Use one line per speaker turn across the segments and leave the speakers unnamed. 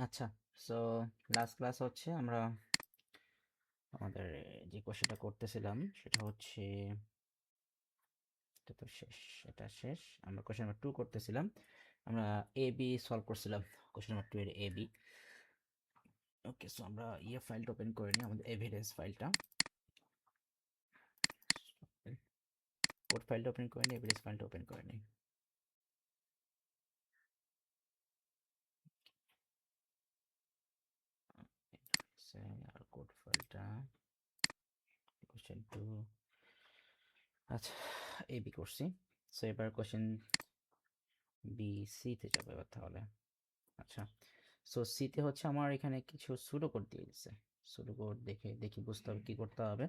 আচ্ছা, so last class হচ্ছে আমরা আমাদের যে কোশ্চেনটা করতেছিলাম সেটা হচ্ছে এটা তো শেষ, এটা শেষ। আমরা কোশ্চেন নাম্বার 2 করতেছিলাম। আমরা এ বি সলভ করছিলাম, কোশ্চেন নাম্বার 2 এর এ বি। ওকে, সো আমরা ফাইলটা ওপেন করে নিই, আমাদের এভিডেন্স ফাইলটা, কোড ফাইলটা ওপেন করে নিই, এভিডেন্স ফাইলটা ওপেন করে নিই। আর কোড ফাইলটা কোশ্চেন 2, আচ্ছা এ বি করছি। সো এবার কোশ্চেন বি সি তে যাবো এবার তাহলে। আচ্ছা, সো সিতে হচ্ছে আমার এখানে কিছু সুডো কোড দিয়ে দিচ্ছে। সুডো কোড দেখে দেখি বুঝতে হবে কি করতে হবে।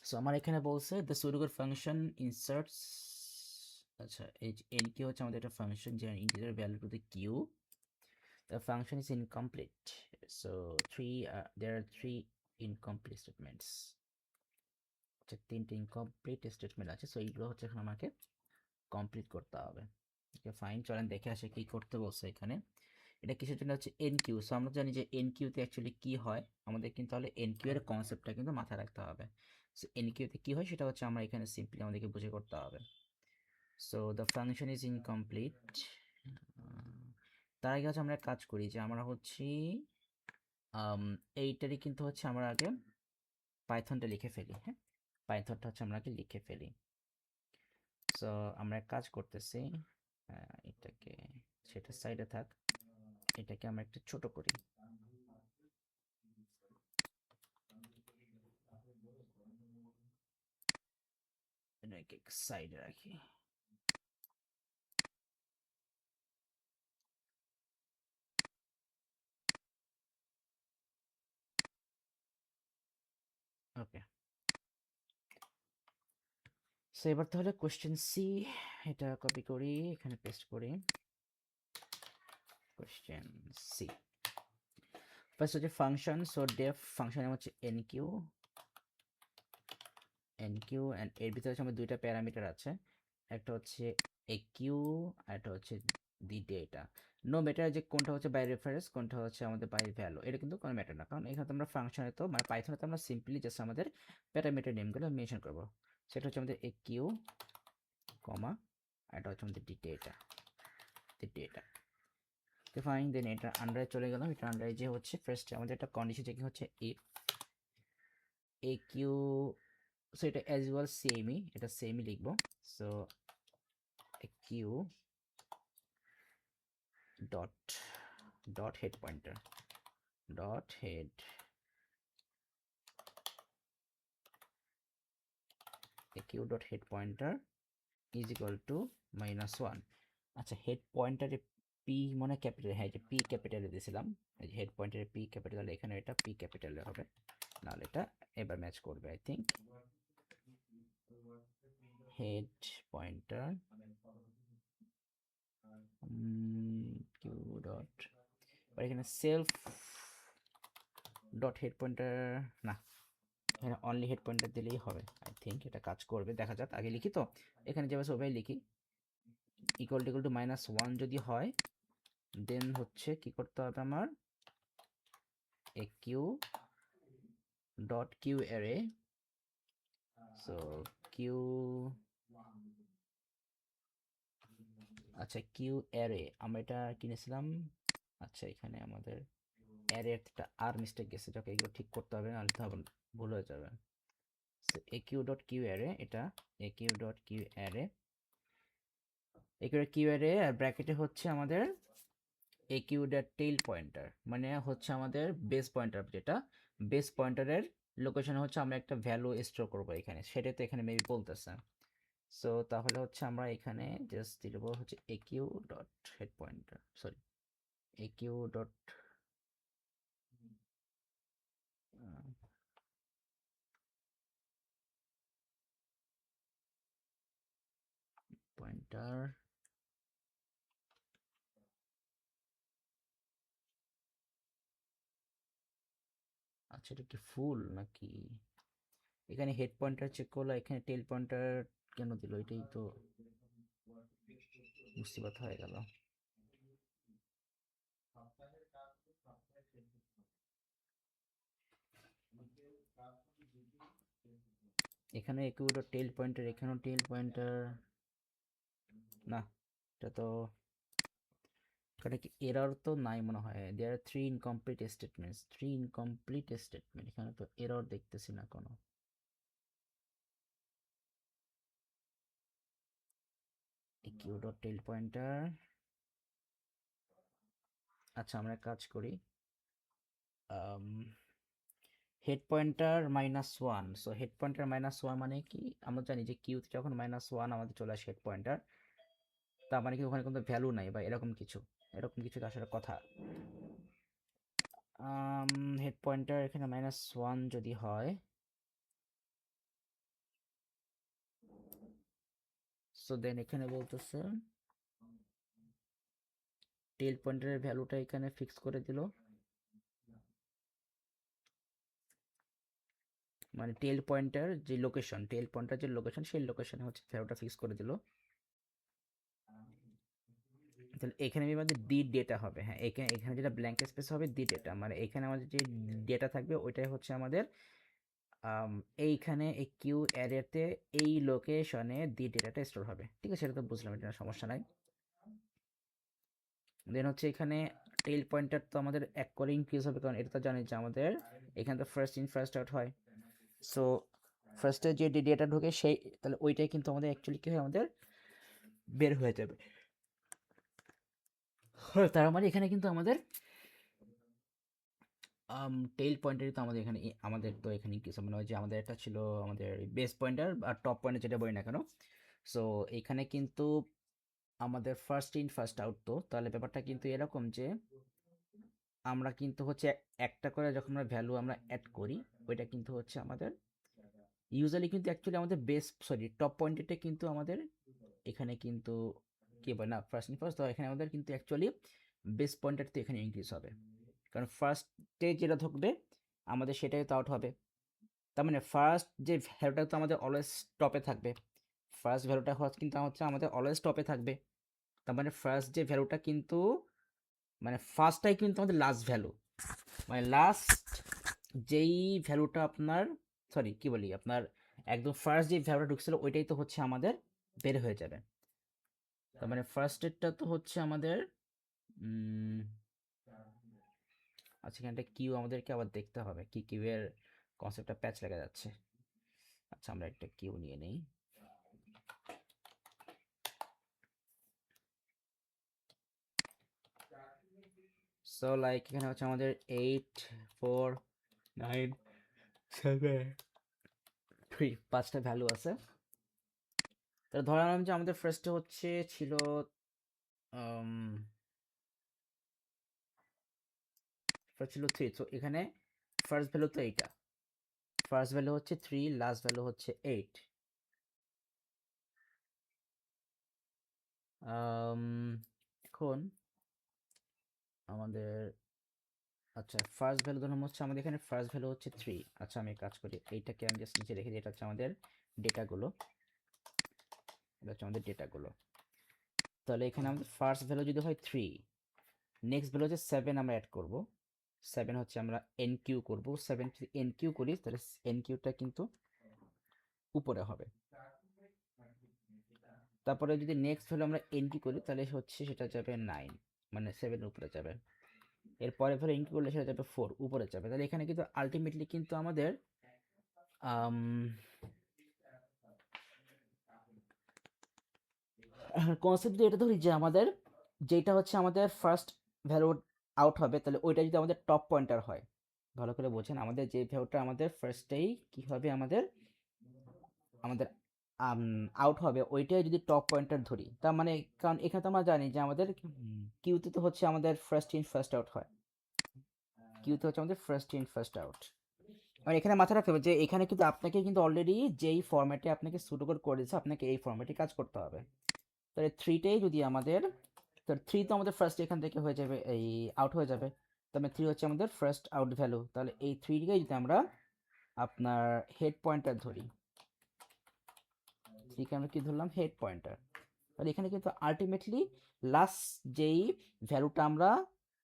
সো আমার এখানে বলছে the pseudo code function inserts, আচ্ছা এই এন কিউ হচ্ছে আমাদের একটা ফাংশন যে integer value to the queue, the function is incomplete. So there are three incomplete statements, আচ্ছা তিনটে ইনকমপ্লিট স্টেটমেন্ট আছে। সো এইগুলো হচ্ছে এখন আমাকে কমপ্লিট করতে হবে। ওকে ফাইন, চলেন দেখে আসে কি করতে বলছে এখানে। এটা কিসের জন্য হচ্ছে এন কিউ। সো আমরা জানি যে এন কিউতে অ্যাকচুয়ালি কি হয়, আমাদের কিন্তু তাহলে এন কিউ এর কনসেপ্টটা কিন্তু মাথায় রাখতে হবে। সো এন কিউতে কি হয় সেটা হচ্ছে আমরা এখানে সিম্পলি আমাদেরকে বুঝে করতে হবে। So the function is incomplete. তার আগে হচ্ছে আমরা এক কাজ করি যে আমরা হচ্ছে এইটারই কিন্তু হচ্ছে আমরা আগে পাইথনটা লিখে ফেলি। হ্যাঁ, পাইথনটা হচ্ছে আমরা আগে লিখে ফেলি। সো আমরা এক কাজ করতেছি, এটাকে সেটা সাইডে থাক, এটাকে আমরা একটু ছোট করি, এটাকে সাইডে রাখি। ওকে, সো এবার তাহলে কোশ্চেন সি, এটা কপি করি এখানে পেস্ট করি। কোশ্চেন সি ফার্স্ট হচ্ছে ফাংশন। সো ডেফ ফাংশন হচ্ছে এন কিউ, এন্ড এর ভিতরে হচ্ছে আমাদের দুইটা প্যারামিটার আছে, একটা হচ্ছে এ কিউ আর একটা হচ্ছে দি ডেটা। নো ম্যাটার যে কোনটা হচ্ছে বাই রেফারেন্স কোনটা হচ্ছে আমাদের বাই ভ্যালু, এটা কিন্তু কোনো ম্যাটার না, কারণ এখানে তো আমরা ফাংশনে তো মানে পাইথনে তো আমরা সিম্পলি জাস্ট আমাদের প্যারামিটার নেমগুলো মেনশন করবো। সেটা হচ্ছে আমাদের এ কিউ কমা, আর এটা হচ্ছে আমাদের ডেটা। তো ফাইন, দেন এটা আন্ডারে চলে গেলাম। এটা আন্ডারে যে হচ্ছে ফার্স্ট আমাদের একটা কন্ডিশন চেকিং হচ্ছে ইফ এ কিউ, সো এটা অ্যাজ ওয়েল সেমই, এটা সেমই লিখবো। So a Q dot head pointer dot head a Q dot head pointer is equal to -1। আচ্ছা, হেড পয়েন্টারে পি মনে ক্যাপিটাল, হ্যাঁ যে পি ক্যাপিটালে দিয়েছিলাম, এই যে হেড পয়েন্টারে পি ক্যাপিটাল, এখানে এটা পি ক্যাপিটালে হবে, নাহলে এটা এবার ম্যাচ করবে I think. Head pointer queue dot, এখানে সেলফ ডট হেড পয়েন্টার, না এখানে অনলি হেড পয়েন্টার দিলেই হবে আই থিঙ্ক, এটা কাজ করবে, দেখা যাক। আগে লিখি তো, এখানে যেভাবে সবাই লিখি ইকুয়াল টু -1 যদি হয় দেন হচ্ছে কি করতে হবে আমার, A Q dot Q array. So Q, আচ্ছা কিউ অ্যারে আমরা এটা কিনেছিলাম। আচ্ছা এখানে আমাদের অ্যারে একটা আর মিস্টেক গেছে, যাকে এগুলো ঠিক করতে হবে, নাহলে তো ভুল হয়ে যাবে। So a Q dot Q array, এটা এ কিউ ডট কিউ অ্যারে, এ কিউ অ্যারে, আর ব্র্যাকেটে হচ্ছে আমাদের এ কিউ ডট টেইল পয়েন্টার, মানে হচ্ছে আমাদের বেস পয়েন্টার, যেটা বেস পয়েন্টারের লোকেশন হচ্ছে আমরা একটা ভ্যালু স্টোর করবো এখানে, সেটা তো এখানে মেবি বলতেছে। সো তাহলে হচ্ছে আমরা এখানে জাস্ট দিব হচ্ছে A Q dot head pointer, sorry A Q dot pointer. আচ্ছা এটা কি ফুল নাকি, এখানে হেড পয়েন্টার চেক করলো, এখানে টেল পয়েন্টার কেন দিল? এটাই তো মুসিবত হয়ে গেল। এখানে একটু টেল পয়েন্টার, এখানেও টেল পয়েন্টার। না, এটা তো এখানে কি এরর তো নাই মনে হয়। There are 3 incomplete statements, 3 incomplete statement, এখানে তো এরর দেখতেছি না কোনো। Queue dot tail pointer. আচ্ছা, আমরা এক কাজ করি, head pointer -1। So head pointer -1 মানে কি? আমরা জানি যে কিউতে যখন -1 আমাদের চলে আসে হেড পয়েন্টার, তার মানে কি ওখানে কোনো ভ্যালু নাই বা এরকম কিছু, এরকম কিছু আসলে কথা। হেড পয়েন্টার এখানে -1 যদি হয়, সো দেন এখানে বলতেছে টেল পয়েন্টারের ভ্যালুটা এখানে ফিক্স করে দিল, মানে টেল পয়েন্টার যে লোকেশন, টেল পয়েন্টার যে লোকেশন, সেই লোকেশনে হচ্ছে ভ্যালুটা ফিক্স করে দিল। তাহলে এখানে আমাদের দি ডেটা হবে। হ্যাঁ, এখানে এখানে যেটা ব্ল্যাঙ্ক স্পেস হবে দি ডেটা, মানে এখানে আমাদের যে ডেটা থাকবে ওইটাই হচ্ছে আমাদের এইখানে এই কিউ অ্যারেতে এই লোকেশনে দি ডেটাটা স্টোর হবে। ঠিক আছে, সেটা তো বুঝলাম, এটা সমস্যা নাই। দেন হচ্ছে এখানে টেল পয়েন্টার তো আমাদের এক করে ইনক্রিজ হবে, কারণ এটা তো জানি যে আমাদের এখানে তো ফার্স্ট ইন ফার্স্ট আউট হয়। সো ফার্স্টে যে ডেটা ঢোকে সেই, তাহলে ওইটাই কিন্তু আমাদের অ্যাকচুয়ালি কি হয়, আমাদের বের হয়ে যাবে। তার মানে এখানে কিন্তু আমাদের টেইল পয়েন্টারই তো আমাদের এখানে আমাদের তো এখানে কি মানে ওই যে আমাদের একটা ছিল আমাদের বেস পয়েন্টার আর টপ পয়েন্টার যেটা বলি না কেন। সো এখানে কিন্তু আমাদের ফার্স্ট ইন ফার্স্ট আউট, তো তাহলে ব্যাপারটা কিন্তু এরকম যে আমরা কিন্তু হচ্ছে একটা করে যখন আমরা ভ্যালু আমরা অ্যাড করি, ওইটা কিন্তু হচ্ছে আমাদের ইউজুয়ালি কিন্তু অ্যাকচুয়ালি আমাদের বেস সরি টপ পয়েন্টারটা কিন্তু আমাদের এখানে কিন্তু কি বলে না ফার্স্ট ইন ফার্স্ট, তো এখানে আমাদের কিন্তু অ্যাকচুয়ালি বেস পয়েন্টার তো এখানে ইনক্রিজ হবে, কারণ ফার্স্টে যেটা থাকবে আমাদের সেটাই তো আউট হবে। তার মানে ফার্স্ট যে ভ্যালুটা তো আমাদের অলওয়েজ টপে থাকবে, ফার্স্ট ভ্যালুটা কিন্তু হচ্ছে আমাদের অলওয়েজ টপে থাকবে। তার মানে ফার্স্ট যে ভ্যালুটা কিন্তু মানে ফার্স্টটাই কিন্তু আমাদের লাস্ট ভ্যালু, মানে লাস্ট যেই ভ্যালুটা আপনার সরি কি বলি আপনার একদম ফার্স্ট যে ভ্যালুটা ঢুকছিল ওইটাই তো হচ্ছে আমাদের বের হয়ে যাবে। তার মানে ফার্স্ট এরটা তো হচ্ছে আমাদের আচ্ছা, এখানটা কিউ আমাদেরকে আবার দেখতে হবে, কি কিউ এর কনসেপ্টটা প্যাচ লেগে যাচ্ছে। আচ্ছা, আমরা একটা কিউ নিয়ে নেই। সো লাইক এখানে হচ্ছে আমাদের 8 4 9 7 3 পাঁচটা ভ্যালু আছে। তাহলে ধরলাম যে আমাদের ফার্স্টে হচ্ছে ছিল ফার্স্ট ছিল 3, সো এখানে ফার্স্ট ভ্যালু তো এইটা, ফার্স্ট ভ্যালু হচ্ছে 3, লাস্ট ভ্যালু হচ্ছে 8। এখন আমাদের আচ্ছা ফার্স্ট ভ্যালু ধরুন হচ্ছে আমাদের এখানে ফার্স্ট ভ্যালু হচ্ছে 3। আচ্ছা, আমি কাজ করি, এইটাকে আমি জাস্ট নিচে রেখে দিই, এটা হচ্ছে আমাদের ডেটাগুলো, এটা হচ্ছে আমাদের ডেটাগুলো। তাহলে এখানে আমাদের ফার্স্ট ভ্যালু যদি হয় 3, নেক্সট ভ্যালু হচ্ছে 7 আমরা অ্যাড করব। 7 হচ্ছে আমরা এন কিউ করবো, 7 যদি এন কিউ করি তাহলে এন কিউটা কিন্তু উপরে হবে। তারপরে যদি নেক্সট ভ্যালু আমরা এন কিউ করি তাহলে হচ্ছে সেটা যাবে 9, মানে 7 উপরে যাবে। এরপরে ফের এন কিউ করলে সেটা যাবে 4 উপরে যাবে। তাহলে এখানে কিন্তু আলটিমেটলি কিন্তু আমাদের কনসেপ্ট যদি এটা ধরি যে আমাদের যেটা হচ্ছে আমাদের ফার্স্ট ভ্যালু আউট হবে, তাহলে ওইটা যদি আমাদের টপ পয়েন্টার হয়, ভালো করে বোঝেন, আমাদের যে ভ্যালুটা আমাদের ফার্স্টেই কি হবে আমাদের আমাদের আউট হবে, ওইটাই যদি টপ পয়েন্টার ধরি, তার মানে কারণ এখানে তো আমরা জানি যে আমাদের কিউতে তো হচ্ছে আমাদের ফার্স্ট ইন ফার্স্ট আউট হয়, কিউতে হচ্ছে আমাদের ফার্স্ট ইন ফার্স্ট আউট। আর এখানে মাথায় রাখতে হবে যে এখানে কিন্তু আপনাকে কিন্তু অলরেডি যেই ফরম্যাটে আপনাকে সুটোকোড করে দিচ্ছে আপনাকে এই ফরম্যাটে কাজ করতে হবে। তাহলে থ্রিটাই যদি আমাদের, তো থ্রি তো আমাদের ফার্স্ট এখান থেকে হয়ে যাবে, এই আউট হয়ে যাবে, তাহলে থ্রি হচ্ছে আমাদের ফার্স্ট আউট ভ্যালু। তাহলে এই থ্রিটাকে যদি আমরা আপনার হেড পয়েন্টার ধরি, এখানে আমরা কি ধরলাম হেড পয়েন্টার, তাহলে এখানে কিন্তু আলটিমেটলি লাস্ট যেই ভ্যালুটা আমরা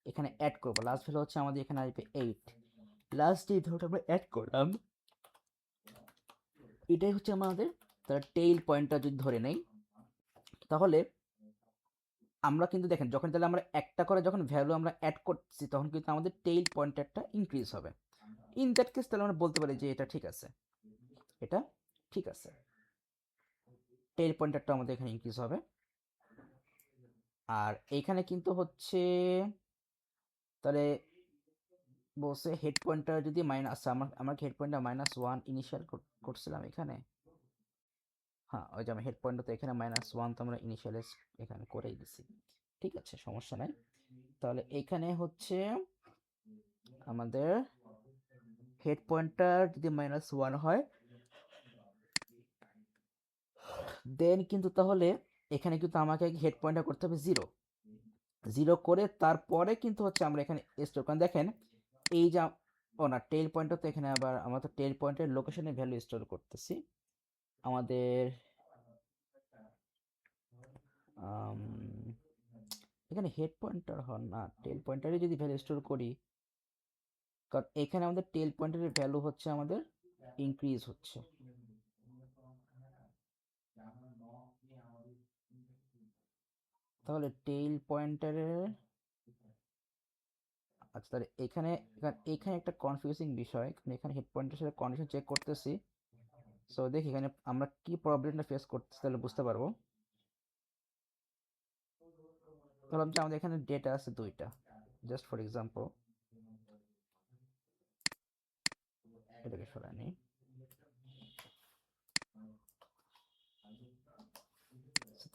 এখানে অ্যাড করবো, লাস্ট ভ্যালু হচ্ছে আমাদের এখানে আসবে 8, লাস্ট যে ভ্যালুটা আমরা অ্যাড করলাম এটাই হচ্ছে আমাদের তার টেইল পয়েন্টটা যদি ধরে নেই, তাহলে আমরা কিন্তু দেখেন যখন তাহলে আমরা একটা করে যখন ভ্যালু আমরা অ্যাড করছি তখন কিন্তু আমাদের টেইল পয়েন্টারটা ইনক্রিজ হবে। ইন দ্যাট কেস তাহলে আমরা বলতে পারি যে এটা ঠিক আছে, এটা ঠিক আছে, টেইল পয়েন্টারটা আমাদের এখানে ইনক্রিজ হবে। আর এইখানে কিন্তু হচ্ছে তাহলে বলছে হেড পয়েন্টার যদি মাইনাস, আমার হেড পয়েন্টার -1 ইনিশিয়াল করছিলাম এখানে, হ্যাঁ ওই যে আমি হেড পয়েন্টটা তো এখানে -1 তো আমরা ইনিশিয়ালাইজ এখানে করেই দিছি, ঠিক আছে সমস্যা নাই। তাহলে এইখানে হচ্ছে আমাদের হেড পয়েন্টার যদি -1 হয় দেন কিন্তু তাহলে এখানে কিন্তু আমাকে হেড পয়েন্টার করতে হবে 0, 0 করে তারপরে কিন্তু হচ্ছে আমরা এখানে স্টোর করেন দেখেন এই যে ও না টেল পয়েন্টটা তো এখানে আবার আমরা তো টেল পয়েন্টের লোকেশনে ভ্যালু স্টোর করতেছি আমাদের আম, এখানে হেড পয়েন্টার হন না টেল পয়েন্টারে যদি ভ্যালু স্টোর করি, কারণ এখানে আমাদের টেল পয়েন্টারের ভ্যালু হচ্ছে আমাদের ইনক্রিজ হচ্ছে, তাহলে টেইল পয়েন্টারের আচ্ছা তাহলে এখানে এখানে একটা কনফিউজিং বিষয়, কারণ এখানে হেড পয়েন্টের সাথে কন্ডিশন চেক করতেছি, সো দেখি এখানে আমরা কি প্রবলেমটা ফেস করতেছি তাহলে বুঝতে পারবো। ধরলাম যে আমাদের এখানে ডেটা আছে দুইটা, জাস্ট ফর এক্সাম্পল এটাকে সরাই নিই,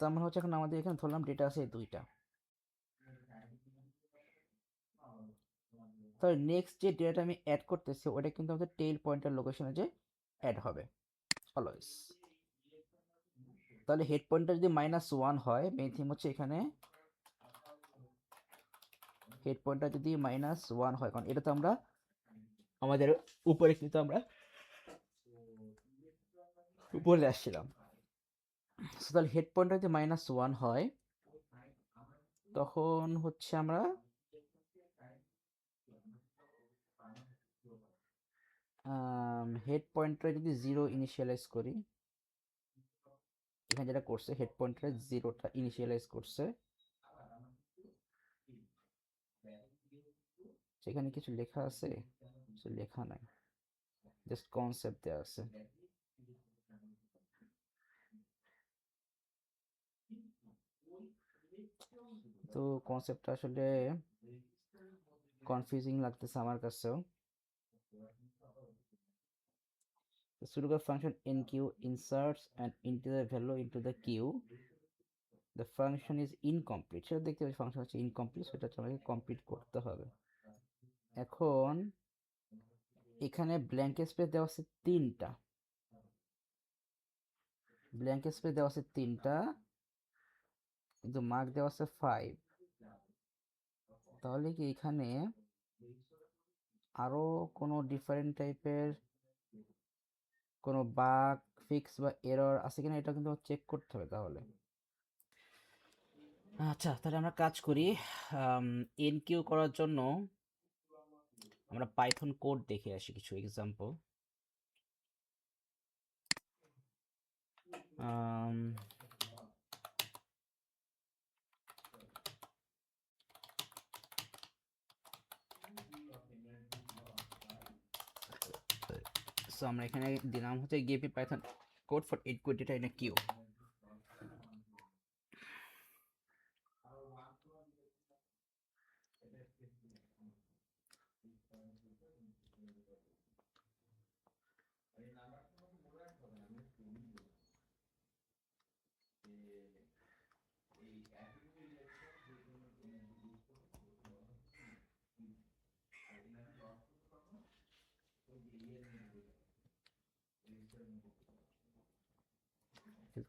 তার মানে হচ্ছে এখন আমাদের এখানে ধরলাম ডেটা আছে এই দুইটা, তাহলে নেক্সট যে ডেটা আমি অ্যাড করতেছি ওটা কিন্তু আমাদের টেইল পয়েন্টার লোকেশনে যে অ্যাড হবে অলওয়েজ। তাহলে হেড পয়েন্টার যদি -1 হয় মেইন থিম হচ্ছে এখানে হেড পয়েন্টার যদি -1 হয়, কারণ এটা তো আমরা আমাদের উপরে কিন্তু আমরা উপরে আসছিলাম, So, তাহলে হেড পয়েন্টার যদি -1 হয় তখন হচ্ছে আমরা হেড পয়েন্টার যদি 0 ইনিশিয়ালাইজ করি, এখানে যেটা করছে হেড পয়েন্টারে 0টা ইনিশিয়ালাইজ করছে, সেখানে কিছু লেখা আছে, কিছু লেখা নাই, জাস্ট কনসেপ্ট দেওয়া আছে। তো কনসেপ্টটা আসলে কনফিউজিং লাগতেছে আমার কাছেও। The pseudo function enq inserts an integer value into the queue. The function is incomplete, সেটা দেখতে পাচ্ছি ফাংশন হচ্ছে ইনকমপ্লিট, সেটা হচ্ছে আমাকে কমপ্লিট করতে হবে। এখন এখানে ব্ল্যাঙ্ক স্পেস দেওয়া আছে তিনটা, ব্ল্যাঙ্ক স্পেস দেওয়া আছে তিনটা কিন্তু মার্ক দেওয়া আছে 5, তাহলে কি এখানে আরো কোনো ডিফারেন্ট টাইপের কোনো বাগ ফিক্স বা এরর আছে কিনা এটা কিন্তু চেক করতে হবে তাহলে। আচ্ছা তাহলে আমরা কাজ করি, এনকিউ করার জন্য আমরা পাইথন কোড দেখে আসি কিছু এক্সাম্পল। সো আমরা এখানে দিলাম হচ্ছে give me Python code for input data in a queue.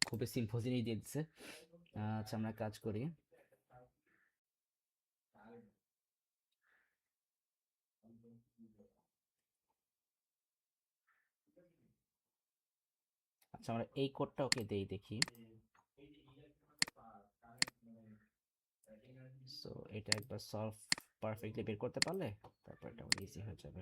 খুবই সিম্পল জিনিস দিয়ে দিচ্ছে। আচ্ছা আমরা কাজ করি, আমরা এই কোডটা ওকে দেই দেখি। সো এটা একবার সলভ পারফেক্টলি বের করতে পারলে তারপর এটা ইজি হয়ে যাবে।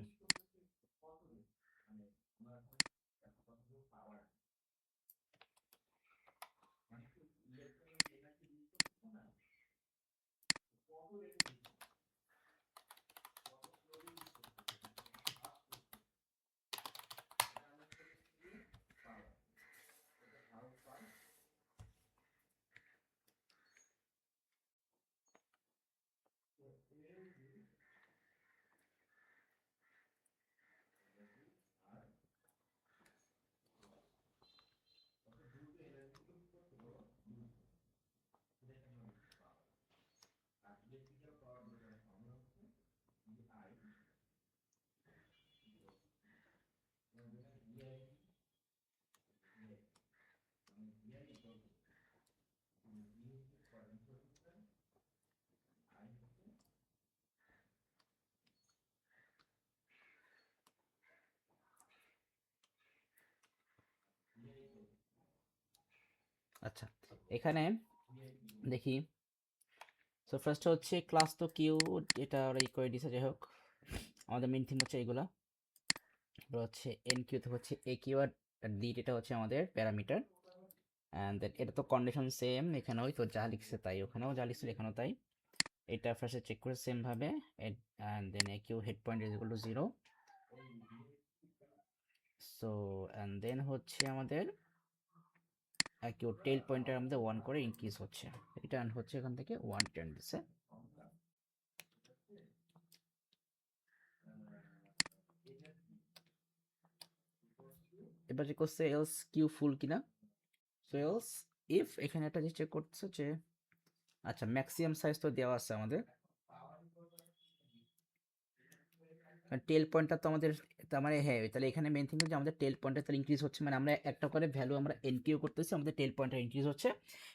আচ্ছা, এখানে দেখি। সো ফার্স্ট হচ্ছে ক্লাস তো কিউ, এটা ওরা ই করে দিছে, যাই হোক আমাদের মেন থিম হচ্ছে এইগুলা। এবার হচ্ছে এন কিউতে হচ্ছে এ কিউ আর ডি, এটা হচ্ছে আমাদের প্যারামিটার। অ্যান্ড দেন এটা তো কন্ডিশন সেম এখানেও, তো যা লিখছে তাই ওখানেও, যা লিখছিল এখানেও তাই। এটা ফার্স্টে চেক করে সেম ভাবে, and then a queue head point is equal to 0। So and then হচ্ছে আমাদের কিউ টেল পয়েন্টার আমাদের 1 করে ইনক্রিজ হচ্ছে, রিটার্ন হচ্ছে এখান থেকে 1 রিটার্ন দিচ্ছে। এবার যে করছে এলস কিউ ফুল কিনা। সো এলস ইফ এখানে একটা জিনিস চেক করছে যে, আচ্ছা ম্যাক্সিমাম সাইজ তো দেওয়া আছে আমাদের, টেল পয়েন্টটা তো আমাদের, তার মানে হ্যাঁ তাহলে এখানে মেন থিং যে আমাদের টেল পয়েন্টার তাহলে ইনক্রিজ হচ্ছে, মানে আমরা একটা করে ভ্যালু আমরা এনকিউ করতেছি, আমাদের টেল পয়েন্টার ইনক্রিজ হচ্ছে।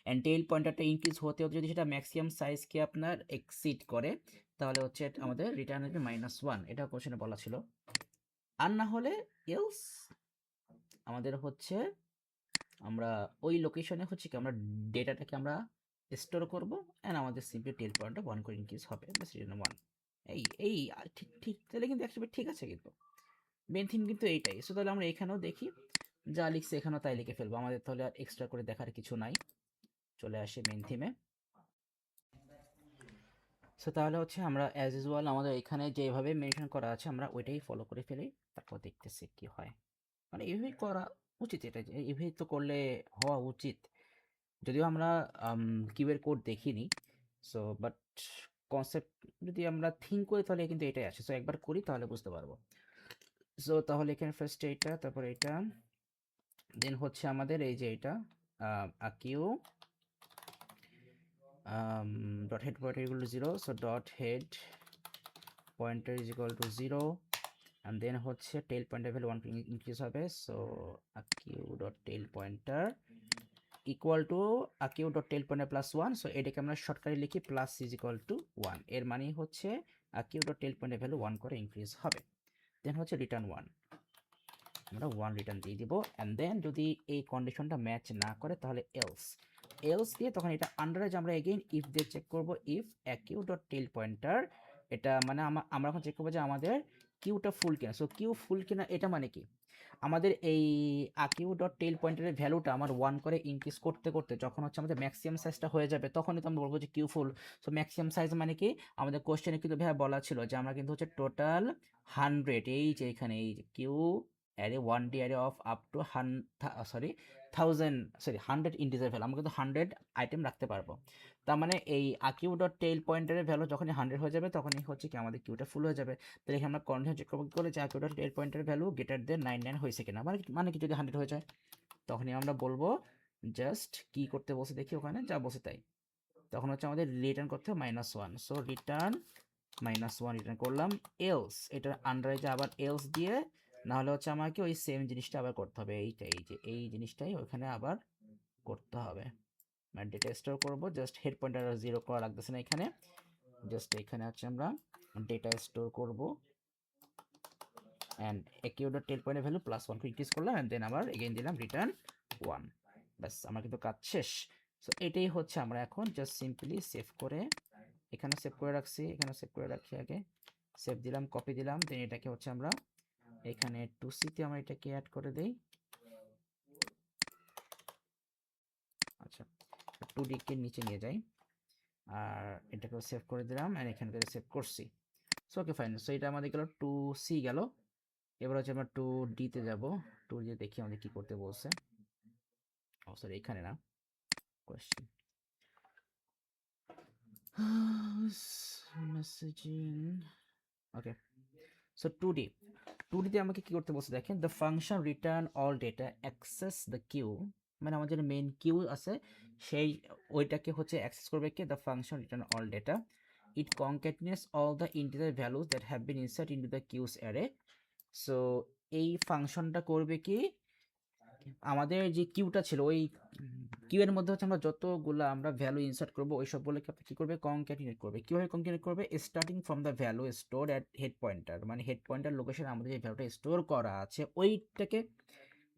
অ্যান্ড টেল পয়েন্টারটা ইনক্রিজ হতে হতে যদি সেটা ম্যাক্সিমাম সাইজকে আপনার এক্সিড করে তাহলে হচ্ছে আমাদের রিটার্ন হবে -1, এটা কোশ্চেনে বলা ছিল। আর না হলে এলস আমাদের হচ্ছে আমরা ওই লোকেশনে হচ্ছে কি আমরা ডেটাটাকে আমরা স্টোর করব, অ্যান্ড আমাদের সিম্পলি টেল পয়েন্টটা 1 করে ইনক্রিজ হবে, ব্যাস রিটার্ন 1। এই এই ঠিক ঠিক তাহলে কিন্তু অ্যাকচুয়ালি ঠিক আছে, কিন্তু মেন থিম কিন্তু এইটাই। সো তাহলে আমরা এখানেও দেখি যা লিখছে এখানেও তাই লিখে ফেলবো, আমাদের তাহলে আর এক্সট্রা করে দেখার কিছু নাই। চলে আসে মেন থিমে। সো তাহলে হচ্ছে আমরা অ্যাজ ইউজুয়াল আমাদের এখানে যেভাবে মেনশন করা আছে আমরা ওইটাই ফলো করে ফেলি, তারপর দেখতেছি কি হয়। মানে এইভাবেই করা উচিত, এটা এইভাবেই তো করলে হওয়া উচিত। যদিও আমরা কিউয়ের কোড দেখিনি, সো বাট কনসেপ্ট যদি আমরা থিঙ্ক করি তাহলে কিন্তু এটাই আছে। সো একবার করি তাহলে বুঝতে পারবো। সো তাহলে এখানে ফার্স্ট এইটা, তারপর এটা, দেন হচ্ছে আমাদের এই যে এটা Q dot head pointer equal to 0, so dot head pointer is equal to 0, and then হচ্ছে tail pointer value 1 increase হবে, so aq dot tail pointer equal to aq dot tail pointer plus 1, so এটাকে আমরা শর্টকাটে লিখি plus is equal to 1, এর মানে হচ্ছে aq dot tail pointer value 1 করে ইনক্রিজ হবে। দেন হচ্ছে রিটার্ন 1, আমরা 1 রিটার্ন দিয়ে দিব। অ্যান্ড দেন যদি এই কন্ডিশনটা ম্যাচ না করে তাহলে এলস দিয়ে তখন এটা আন্ডারে আমরা এগেইন ইফ দিয়ে চেক করব, if queue dot tail pointer, এটা মানে আমরা এখন চেক করবো যে আমাদের কিউটা ফুল কিনা। সো কিউ ফুল কিনা এটা মানে কি, আমাদের এই কিউ ডট টেল পয়েন্টারের ভ্যালুটা আমার 1 করে ইনক্রিজ করতে করতে যখন হচ্ছে আমাদের ম্যাক্সিমাম সাইজটা হয়ে যাবে তখনই তো আমরা বলবো যে কিউ ফুল। সো ম্যাক্সিমাম সাইজ মানে কি, আমাদের কোশ্চেনে কিন্তু ভাইয়া বলা ছিল যে আমরা কিন্তু হচ্ছে টোটাল 100, এই যে এখানে এই যে queue array 1D array of up to 100 integer value, আমরা কিন্তু 100 আইটেম রাখতে পারবো। তার মানে এই কিউ ডট টেল পয়েন্টারের ভ্যালু যখনই 100 হয়ে যাবে তখনই হচ্ছে কি আমাদের কিউটা ফুল হয়ে যাবে। তাহলে এখানে আমরা কন্ডিশন চেক করবো করে যে কিউ ডট টেল পয়েন্টারের ভ্যালু গ্রেটার দেন 99 হয়েছে কিনা, মানে কি যদি 100 হয়ে যায় তখনই আমরা বলবো জাস্ট কি করতে বসে দেখি ওখানে যা বসে তাই, তখন হচ্ছে আমাদের রিটার্ন করতে হবে -1। সো রিটার্ন -1 রিটার্ন করলাম। এলস এটার আন্ডারে যে আবার এলস দিয়ে, না হলে হচ্ছে আমাকে ওই সেম জিনিসটা আবার করতে হবে, এইটা এই যে এই জিনিসটাই ওখানে আবার করতে হবে। মানে ডেটা স্টোর করবো, জাস্ট হেড পয়েন্টার 0 করা লাগতেছে না এখানে, জাস্ট এখানে হচ্ছে আমরা ডেটা স্টোর করবো অ্যান্ড একিউ ডট টেল পয়েন্টের ভ্যালু +1 ইনক্রিজ করলাম, অ্যান্ড দেন আবার এগেইন দিলাম রিটার্ন 1, ব্যাস আমার কিন্তু কাজ শেষ। সো এটাই হচ্ছে আমরা এখন জাস্ট সিম্পলি সেভ করে এখানে সেভ করে রাখছি, এখানে সেভ করে রাখি, আগে সেভ দিলাম, কপি দিলাম, দেন এটাকে হচ্ছে আমরা এখানে 2C তে আমরা এটাকে অ্যাড করে দেই। আচ্ছা 2D কে নিচে নিয়ে যাই, আর এটাকেও সেভ করে দিলাম, আর এখান থেকে সেভ করছি। সো ওকে ফাইন, সো এটা আমাদের গেল 2C গেল। এবার হচ্ছে আমরা 2D তে যাব, 2D দেখি আমাদের কি করতে বলছে। ও সরি এখানে না, কোয়েশ্চেন মেসেজিং, ওকে। সো 2D তে আমাকে কি করতে বলছে দেখেন, the function return all data access the queue, মানে আমাদের মেইন কিউ আছে সেই ওইটাকে হচ্ছে অ্যাক্সেস করবে কে, the function return all data, it concatenates all the integer values that have been insert into the queues array. So এই ফাংশনটা করবে কি, আমাদের যে কিউটা ছিল ওই কিউ এর মধ্যে হচ্ছে আমরা যতগুলো আমরা ভ্যালু ইনসার্ট করবো ওই সবগুলোকে কি করবে, কনক্যাটিনেট করবে। কিভাবে কনক্যাটিনেট করবে, starting from the value store at head pointer, মানে হেড পয়েন্টার লোকেশন আমাদের যে ভ্যালুটা স্টোর করা আছে ওইটাকে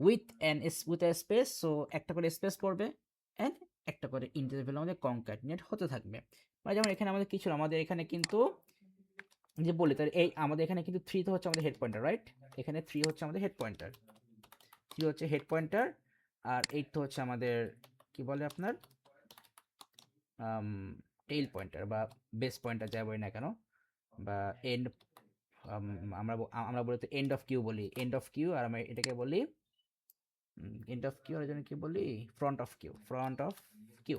উইথ এ স্পেস, সো একটা করে স্পেস পড়বে অ্যান্ড একটা করে ইন্টিজার ভ্যালু আমাদের কনক্যাটিনেট হতে থাকবে। মানে যেমন এখানে আমাদের কি ছিল, আমাদের এখানে কিন্তু যে বলি তাহলে এই আমাদের এখানে কিন্তু 3 তো হচ্ছে আমাদের হেড পয়েন্টার, রাইট? এখানে 3 হচ্ছে আমাদের হেড পয়েন্টার, 3 হচ্ছে হেড পয়েন্টার, আর 8 তো হচ্ছে আমাদের কি বলে আপনার টেইল পয়েন্টার বা বেস পয়েন্টার যাই বলি না কেন, বা এন্ড, আমরা বলি তো এন্ড অফ কিউ বলি, এন্ড অফ কিউ, আর আমরা এটাকে বলি এন্ড অফ কিউ, আর জন্য কি বলি, front of queue, front of queue.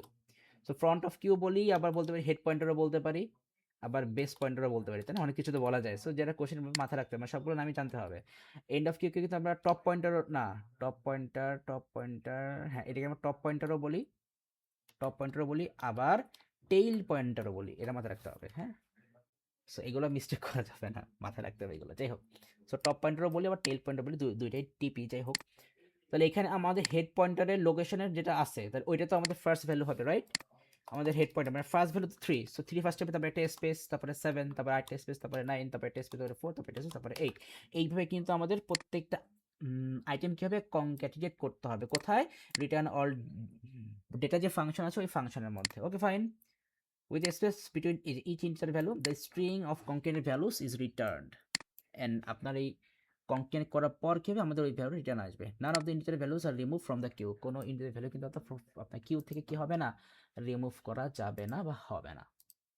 So front of queue বলি, আবার বলতে পারি হেড পয়েন্টারও বলতে পারি, আবার বেস পয়েন্টারও বলতে পারি, তাই না? অনেক কিছু তো বলা যায়। সো যেটা কোশ্চেন মাথায় রাখতে হবে, মানে সবগুলো নামই জানতে হবে। এন্ড অফ কিউকে কিন্তু আমরা টপ পয়েন্টারও না, টপ পয়েন্টার, হ্যাঁ এটাকে আমরা টপ পয়েন্টারও বলি, টপ পয়েন্টারও বলি, আবার টেইল পয়েন্টারও বলি, এটা মাথায় রাখতে হবে, হ্যাঁ? সো এগুলো মিস্টেক করা যাবে না, মাথায় রাখতে হবে এগুলো। যাই হোক, সো টপ পয়েন্টারও বলি আবার টেইল পয়েন্টার বলি, দুইটাই টিপি, যাই হোক। তাহলে এখানে আমাদের হেড পয়েন্টারের লোকেশনের যেটা আছে, তাহলে ওইটা তো আমাদের ফার্স্ট ভ্যালু হবে, রাইট? আমাদের হেড পয়েন্টার মানে ফার্স্ট ভ্যালু তো 3, সো 3 ফার্স্ট হবে, তারপরে একটা স্পেস, তারপরে 7, তারপরে 8 স্পেস, তারপরে 9, তারপরে একটা স্পেস, তারপরে 4, তারপরে 6, তারপরে 8। এইভাবে কিন্তু আমাদের প্রত্যেকটা আইটেম কি হবে, কনক্যাটিনেট করতে হবে কোথায়, রিটার্ন অল ডেটা যে ফাংশন আছে ওই ফাংশনের মধ্যে। Okay fine, with a space between each integer value the string of concatenated values is returned, and আপনার এই কনক্যাটেনেট করার পর কি হবে, আমাদের ওই ভ্যালু রিটার্ন আসবে। none of the integer values are removed from the queue, কোনো ইন্টিজার ভ্যালু কিন্তু আপনার কিউ থেকে কি হবে না, রিমুভ করা যাবে না বা হবে না,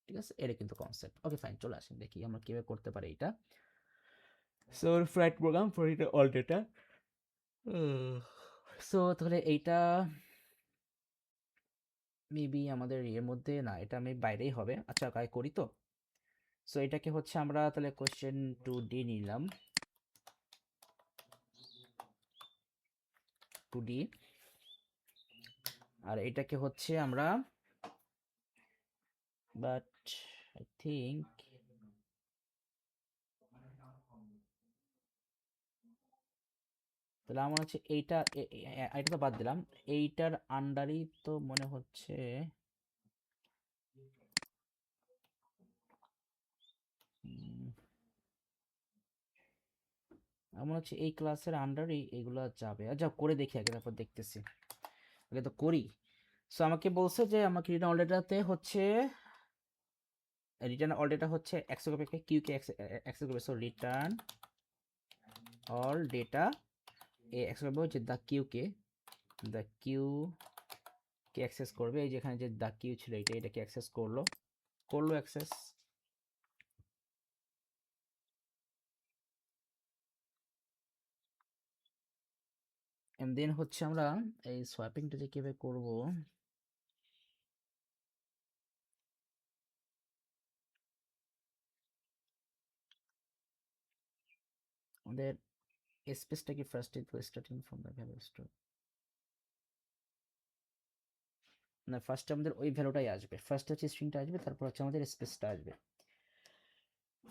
ঠিক আছে? এটা কিন্তু কনসেপ্ট। ওকে ফাইন, চলে আসেন দেখি আমরা কিভাবে করতে পারি এটা। সো ফ্রাইট প্রোগ্রাম ফর এটা অল ডেটা। সো তাহলে এইটা মেবি আমাদের এর মধ্যে না, এটা আমি বাইরেই হবে। আচ্ছা কাজ করি তো। সো এটাকে হচ্ছে আমরা তাহলে কোশ্চেন 2D নিলাম, 2D, আর এটাকে হচ্ছে আমরা, বাট আই থিঙ্ক তাহলে আমার হচ্ছে এইটা এটা তো বাদ দিলাম, এইটার আন্ডারই তো মনে হচ্ছে আমার হচ্ছে এই ক্লাসের আন্ডারই এগুলো যাবে। আচ্ছা করে দেখি আগে, তারপর দেখতেছি, আগে তো করি। সো আমাকে বলছে যে আমাকে রিটার্ন অল ডেটাতে হচ্ছে, রিটার্ন অল ডেটা হচ্ছে অ্যাক্সেস করবে কিউ কে অ্যাক্সেস করবে। সো রিটার্ন অল ডেটা এ অ্যাক্সেস করবে হচ্ছে দ্য কিউ কে অ্যাক্সেস করবে, এই যেখানে যে দ্য কিউ ছিল এটাকে অ্যাক্সেস করলো অ্যাক্সেস। এন্ড দেন হচ্ছে আমরা এই সোয়াপিংটা যে কিভাবে করব, আমাদের স্পেসটা কি first is starting from the value store, না ফার্স্ট আমাদের ওই ভ্যালুটাই আসবে, ফার্স্ট হচ্ছে স্ট্রিংটা আসবে, তারপর হচ্ছে আমাদের স্পেসটা আসবে,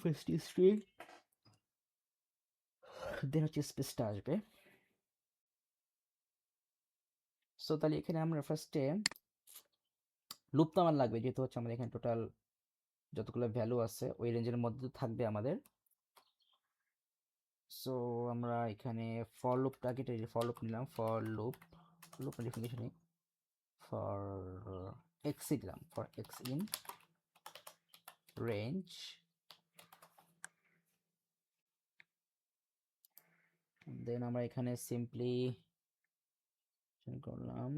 ফার্স্ট স্ট্রিং দেন হচ্ছে স্পেসটা আসবে। সো তাহলে এখানে আমরা ফার্স্টে লুপ তো আমার লাগবে, যেহেতু হচ্ছে আমাদের এখানে টোটাল যতগুলো ভ্যালু আছে ওই রেঞ্জের মধ্যে থাকবে আমাদের। সো আমরা এখানে ফর লুপটাকে ফর লুপ নিলাম, for loop loop definition for x দিলাম, for x in range, দেন আমরা এখানে সিম্পলি করলাম,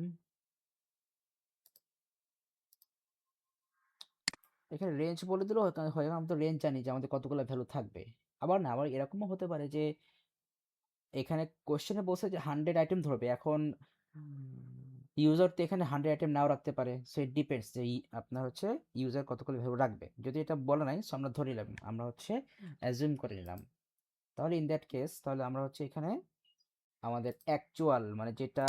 এখানে রেঞ্জ বলে দিলেও হয়, আমরা তো রেঞ্জ জানি যে আমাদের কতগুলো ভ্যালু থাকবে। আবার না, আবার এরকমও হতে পারে যে এখানে কোশ্চেনে বলছে যে 100 আইটেম ধরবে, এখন ইউজার তো এখানে 100 আইটেম নাও রাখতে পারে, সো ইট ডিপেন্ডস যে আপনার হচ্ছে ইউজার কতগুলো ভ্যালু রাখবে। যদি এটা বলা নাই, সো আমরা ধরে নিলাম, আমরা হচ্ছে অ্যাজিউম করে নিলাম। তাহলে ইন দ্যাট কেস তাহলে আমরা হচ্ছে এখানে আমাদের অ্যাকচুয়াল মানে যেটা,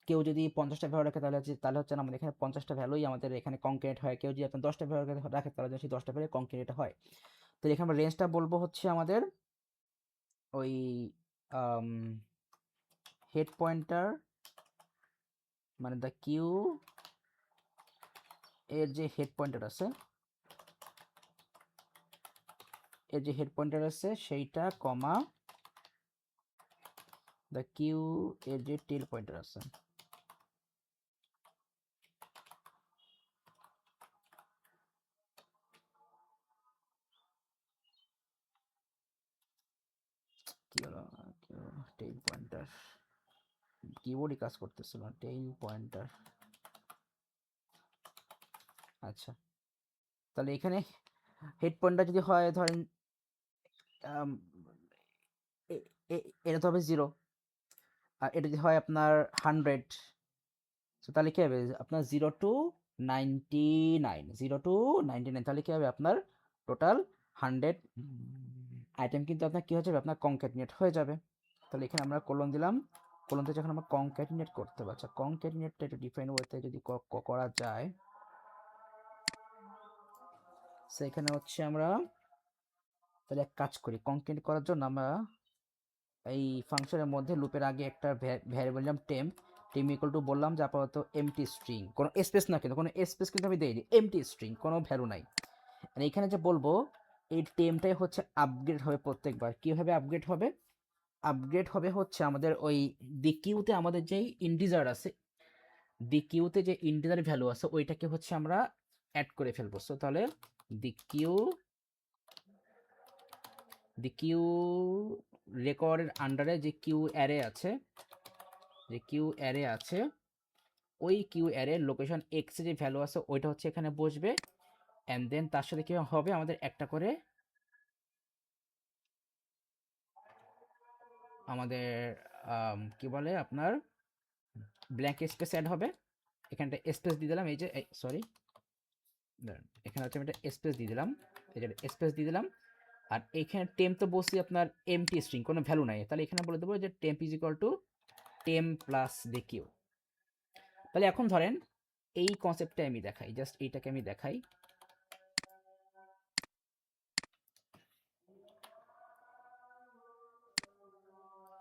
কেউ যদি 50টা ভ্যালু রাখে তাহলে হচ্ছে আমাদের এখানে 50টা ভ্যালুই আমাদের এখানে কনক্যাট হয়। কেউ যদি আপনার 10টা ভ্যালু রাখে তাহলে সেই 10টা ভ্যালু কনক্যাট হয়। তো এখানে আমরা রেঞ্জটা বলবো হচ্ছে আমাদের ওই হেড পয়েন্টার মানে দ্য কিউ এর যে হেড পয়েন্টার আছে, সেইটা কমা দ্য কিউ এর যে টেল পয়েন্টার আছে। কি হলো, টেল পয়েন্টার, কিবোর্ডই কাজ করতেছিল না, টেল পয়েন্টার। আচ্ছা, তাহলে এখানে হেড পয়েন্টার যদি হয় ধরেন এটা তো হবে 0, আর এটা যদি হয় আপনার 100, তো তাহলে কি হবে আপনার 0 to 99, তাহলে কি হবে আপনার টোটাল 100 আইটেম কিন্তু আপনার কি হয়ে যাবে, আপনার কনক্যাটিনেট হয়ে যাবে। তাহলে এখানে আমরা কোলন দিলাম, কোলনতে যখন আমরা কনক্যাটিনেট করতে হবে, আচ্ছা কনক্যাটিনেটটা একটু ডিফারেন্ট ওয়েতে যদি করা যায়, সেখানে হচ্ছে আমরা তাহলে এক কাজ করি, কনক্যাটিনেট করার জন্য আমরা এই ফাংশনের মধ্যে লুপের আগে একটা ভ্যারিয়েবল নিলাম টেম্প, ইকুয়াল টু বললাম যে আপাতত এমটি স্ট্রিং, কোনো স্পেস না, কিন্তু কোনো স্পেস কিন্তু আমি দেইনি, এমটি স্ট্রিং, কোনো ভ্যালু নাই। আর এখানে যে বলবো এই টেম্পটাই হচ্ছে আপগ্রেড হবে প্রত্যেকবার। কীভাবে আপগ্রেড হবে? আপগ্রেড হবে হচ্ছে আমাদের ওই ডিকিউতে আমাদের যেই ইন্টিজার আছে, ডিকিউতে যে ইন্টিজার ভ্যালু আছে ওইটাকে হচ্ছে আমরা অ্যাড করে ফেলবো। সো তাহলে ডিকিউ রেকর্ডের আন্ডারে যে কিউ অ্যারে আছে, ওই কিউ অ্যারে লোকেশন এক্স যে ভ্যালু আছে ওইটা হচ্ছে এখানে বসবে, অ্যান্ড দেন তার সাথে কি হবে আমাদের একটা করে আমাদের কি বলে আপনার ব্ল্যাঙ্ক স্পেস অ্যাড হবে। এখানটা স্পেস দিয়ে দিলাম, এই যে সরি এখানে হচ্ছে আমি একটা স্পেস দিয়ে দিলাম, এই যে স্পেস দিয়ে দিলাম। আর এখানে টেম্প তো বসি আপনার এমটি স্ট্রিং, কোনো ভ্যালু নাই, তাহলে এখানে বলে দেবো যে temp is equal to temp plus the queue. তাহলে এখন ধরেন এই কনসেপ্টটা আমি দেখাই, জাস্ট এইটাকে আমি দেখাই।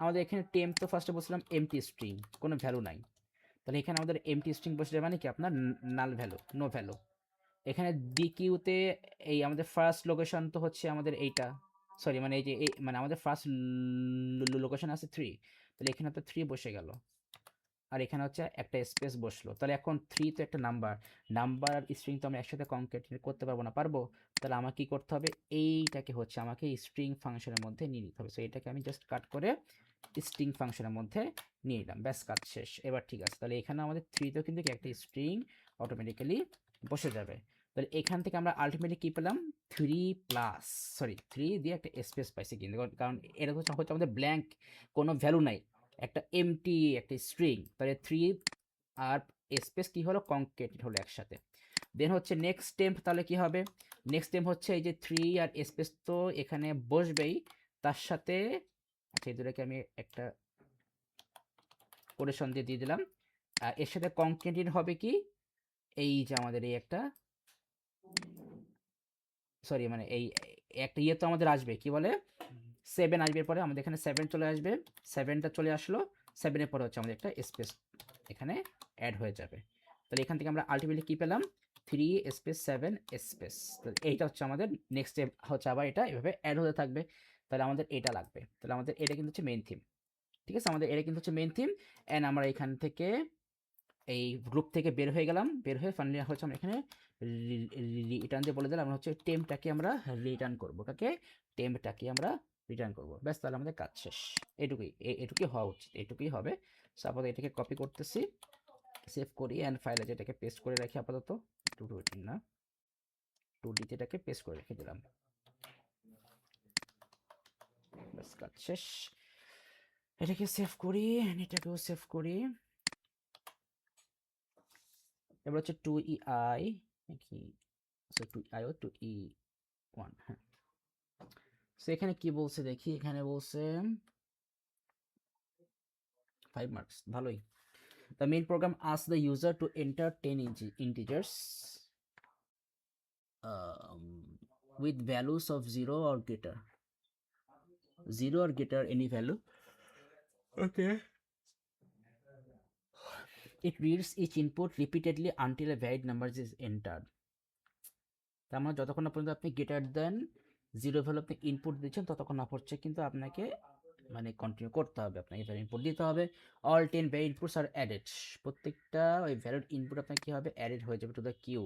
আমাদের এখানে টেম্প তো ফার্স্টে বসলাম এমটি স্ট্রিং, কোনো ভ্যালু নাই, তাহলে এখানে আমাদের এমটি স্ট্রিং বসে যাবে মানে কি আপনার নাল ভ্যালু, নো ভ্যালু। এখানে ডিকিউতে এই আমাদের ফার্স্ট লোকেশন তো হচ্ছে আমাদের এইটা, সরি মানে এই যে মানে আমাদের ফার্স্ট লোকেশন আছে 3, তাহলে এখানে তো 3 বসে গেল, আর এখানে হচ্ছে একটা স্পেস বসলো। তাহলে এখন 3 তো একটা নাম্বার, আর স্ট্রিং তো আমরা একসাথে কনক্যাটিনেট করতে পারবো না, পারবো? তাহলে আমাকে কি করতে হবে, এইটাকে হচ্ছে আমাকে স্ট্রিং ফাংশনের মধ্যে নিয়ে নিতে হবে। সো এটাকে আমি জাস্ট কাট করে স্ট্রিং ফাংশনের মধ্যে নিয়ে নিলাম, ব্যাস কাজ শেষ। এবার ঠিক আছে, তাহলে এখানে আমাদের 3তেও কিন্তু একটা স্ট্রিং অটোমেটিক্যালি বসে যাবে। তাহলে এখান থেকে আমরা আলটিমেটলি কি পেলাম, 3 দিয়ে একটা স্পেস পাইছি, কিন্তু কারণ এটা হচ্ছে আমাদের ব্ল্যাঙ্ক, কোনো ভ্যালু নাই, একটা এমটি একটা স্ট্রিং, তাহলে 3 আর স্পেস কি হলো, কনক্যাটিনেট হলো একসাথে। দেন হচ্ছে নেক্সট স্টেপ, তাহলে কি হবে, নেক্সট স্টেপ হচ্ছে এই যে 3 আর স্পেস তো এখানে বসবেই, তার সাথে আচ্ছা এই দুটাকে আমি একটা কোটেশন দিয়ে দিলাম, আর এর সাথে কনক্যাটিনেট হবে কি, এই যে আমাদের এই একটা সরি মানে এই একটা ইয়ে তো আমাদের আসবে, কি বলে 7 আসবে, পরে আমাদের এখানে 7 চলে আসবে, 7টা চলে আসলো, 7-এর পরে হচ্ছে আমাদের একটা স্পেস এখানে অ্যাড হয়ে যাবে। তাহলে এখান থেকে আমরা আলটিমেটলি কি পেলাম, 3 স্পেস 7 স্পেস। তাহলে এইটা হচ্ছে আমাদের নেক্সট স্টেপ, হচ্ছে আবার এটা এভাবে অ্যাড হতে থাকবে। তাহলে আমাদের এটা লাগবে, তাহলে আমাদের এটা কিন্তু হচ্ছে মেইন থিম, ঠিক আছে, আমাদের এটা কিন্তু হচ্ছে মেইন থিম। অ্যান্ড আমরা এখান থেকে এই গ্রুপ থেকে বের হয়ে গেলাম, বের হয়ে ফাইনালি হচ্ছে আমরা এখানে রিটার্ন দিয়ে বলে দিলাম আমরা হচ্ছে টেম্পটাকে আমরা রিটার্ন করব, কাকে, টেম্পটাকে আমরা রিটার্ন করব। ব্যাস, তাহলে আমাদের কাজ শেষ। এটুকুই, এটুকুই হওয়া উচিত, এটুকুই হবে। সো আপাতত এটাকে কপি করতেছি, সেভ করি অ্যান্ড ফাইলে যেটাকে পেস্ট করে রাখি আপাতত, না 2D এটাকে পেস্ট করে রেখে দিলাম। ব্যাস, কাজ শেষ। এটাকে সেভ করি, এটাকেও সেভ করি। এবার হচ্ছে 2EI নাকি, সো 2EI ও 2E1, হ্যাঁ। সো এখানে কি বলছে দেখি, এখানে বলছে 5 মার্কস, ভালোই। The main program asks the user to enter 10 integers with values of 0 or greater. 0 or greater any value. Okay. It reads each input repeatedly until a valid number is entered. তার মানে যতক্ষণ না পর্যন্ত আপনি greater than 0 value আপনি input দিচ্ছেন ততক্ষণ না পড়ছে, কিন্তু আপনাকে মানে কন্টিনিউ করতে হবে, আপনাকে ভ্যালু ইনপুট দিতে হবে। All 10 value inputs are added, প্রত্যেকটা ওই ভ্যালুড ইনপুট আপনার কি হবে, অ্যাডেড হয়ে যাবে to the queue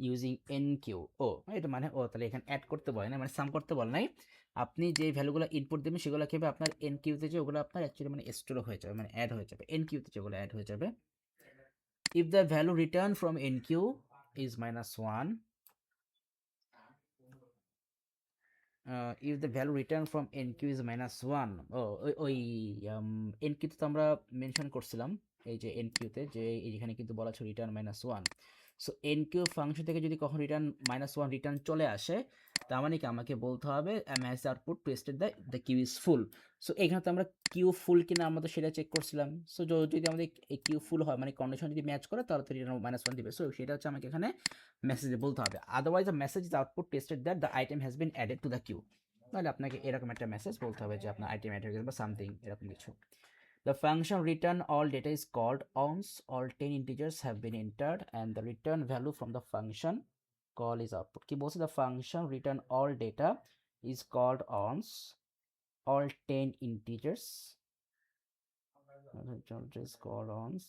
using enqueue. ও এটা মানে, ও তাহলে এখানে অ্যাড করতে বলে না, মানে সাম করতে বলে নাই। আপনি যে ভ্যালুগুলো ইনপুট দেবেন সেগুলো কি হবে, আপনার এন কিউতে যে ওগুলো আপনার অ্যাকচুয়ালি মানে স্টোর হয়ে যাবে, মানে অ্যাড হয়ে যাবে এন কিউতে, যেগুলো অ্যাড হয়ে যাবে। If the value return from enqueue is -1, if the value return from enq is -1, ওই enq তে তো আমরা মেনশন করছিলাম, এই যে enq তে যে এখানে কিন্তু বলা ছিল রিটার্ন -1। সো enq ফাংশন থেকে যদি কখন রিটার্ন -1 রিটার্ন চলে আসে, তার মানে কি আমাকে বলতে হবে match output printed the queue is full. So এখানে তো আমরা কিউ ফুল কিনা আমরা তো সেটা চেক করছিলাম। সো যদি আমাদের কিউ ফুল হয় মানে কন্ডিশন যদি ম্যাচ করে তাহলে তো রিটার্ন -1 দিবে। সো সেটা হচ্ছে আমাকে এখানে মেসেজে বলতে হবে, otherwise the message is output tested that the item has been added to the queue. তাহলে আপনাকে এরকম একটা মেসেজ বলতে হবে যে আপনার আইটেম অ্যাড হয়ে গেছে বা সামথিং এরকম কিছু। The function return all data is called once all 10 integers have been entered and the return value from the function call is output. কি বলছে, the function return all data is called once all 10 integers is called once.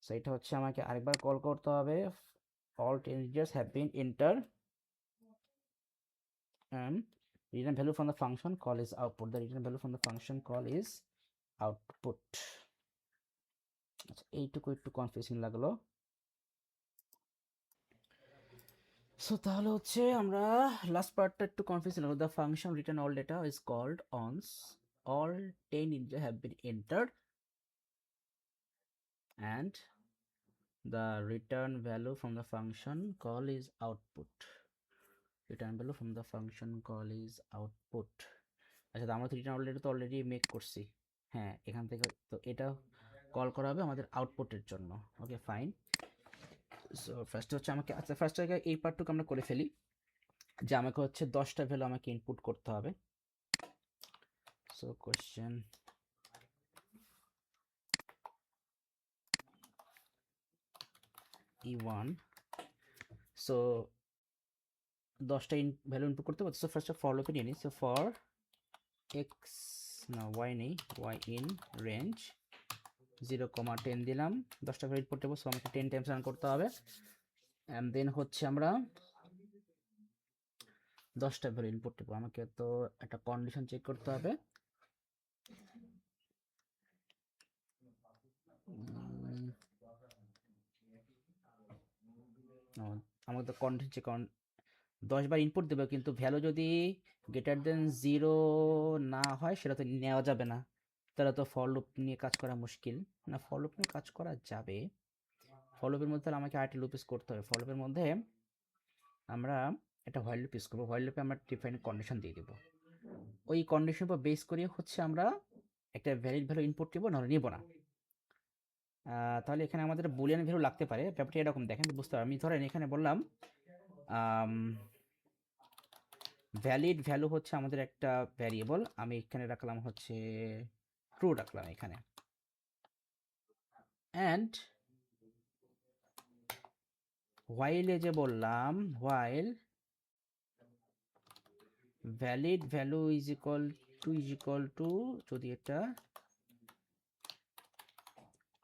So এটা হচ্ছে আমাকে আরেকবার call করতে হবে, all 10 integers have been entered and return value from the function call is output. The return value from the function call is output. আচ্ছা, এইটুকু একটু confusing লাগলো। সো তাহলে হচ্ছে আমরা লাস্ট পার্টটা একটু কনফিউজিং লাগলো। The function return all data is called once all 10 integers have been entered and the return value from the function call is output. Return value from the function call is output. আচ্ছা, আমরা তো return all data তো already make করছি, হ্যাঁ, এখান থেকে তো এটা কল করা হবে আমাদের আউটপুটের জন্য। Okay fine. সো ফার্স্ট হচ্ছে আমাকে, আচ্ছা ফার্স্ট জায়গায় এই পার্টটুকু আমরা করে ফেলি, যে আমাকে হচ্ছে 10টা ভ্যালু আমাকে ইনপুট করতে হবে। সো কোশ্চেন E1, সো 10টা ভ্যালু ইনপুট করতে পারছি। সো ফার্স্ট ফর লুপে নিয়ে নিই। সো ফর এক্স, না ওয়াই নেই, ওয়াই ইন রেঞ্জ 0,10 দিলাম, 10টা ভ্যালু ইনপুট দেবো। সো আমাকে 10 টাইমস রান করতে হবে অ্যান্ড দেন হচ্ছে আমরা 10টা ভ্যালু ইনপুট দেবো। আমাকে তো একটা কন্ডিশন চেক করতে হবে। আমাকে তো কন্ডিশন চেক 10 বার ইনপুট দেবে, কিন্তু ভ্যালু যদি গ্রেটার দেন 0 না হয় সেটা তো নেওয়া যাবে না, তাহলে তো ফর লুপ নিয়ে কাজ করা মুশকিল। না, ফর লুপ নিয়ে কাজ করা যাবে, ফর লুপের মধ্যে আমাকে আরেকটা লুপ ইউজ করতে হবে। ফর লুপের মধ্যে আমরা একটা হোয়াইল লুপ ইউজ করবো, হোয়াইল লুপে আমরা ডিফাইন কন্ডিশন দিয়ে দেবো, ওই কন্ডিশন উপর বেস করিয়ে হচ্ছে আমরা একটা ভ্যালিড ভ্যালু ইনপুট দেবো, নাহলে নেবো না। তাহলে এখানে আমাদের বুলিয়ান ভ্যালু লাগতে পারে। ব্যাপারটা এরকম দেখেন, বুঝতে পারবেন। আমি ধরেন এখানে বললাম ভ্যালিড ভ্যালু হচ্ছে আমাদের একটা ভ্যারিয়েবল, আমি এখানে রাখলাম হচ্ছে ট্রু রাখলাম এখানে, অ্যান্ড হোয়াইলে যে বললাম while valid value is equal two যদি এটা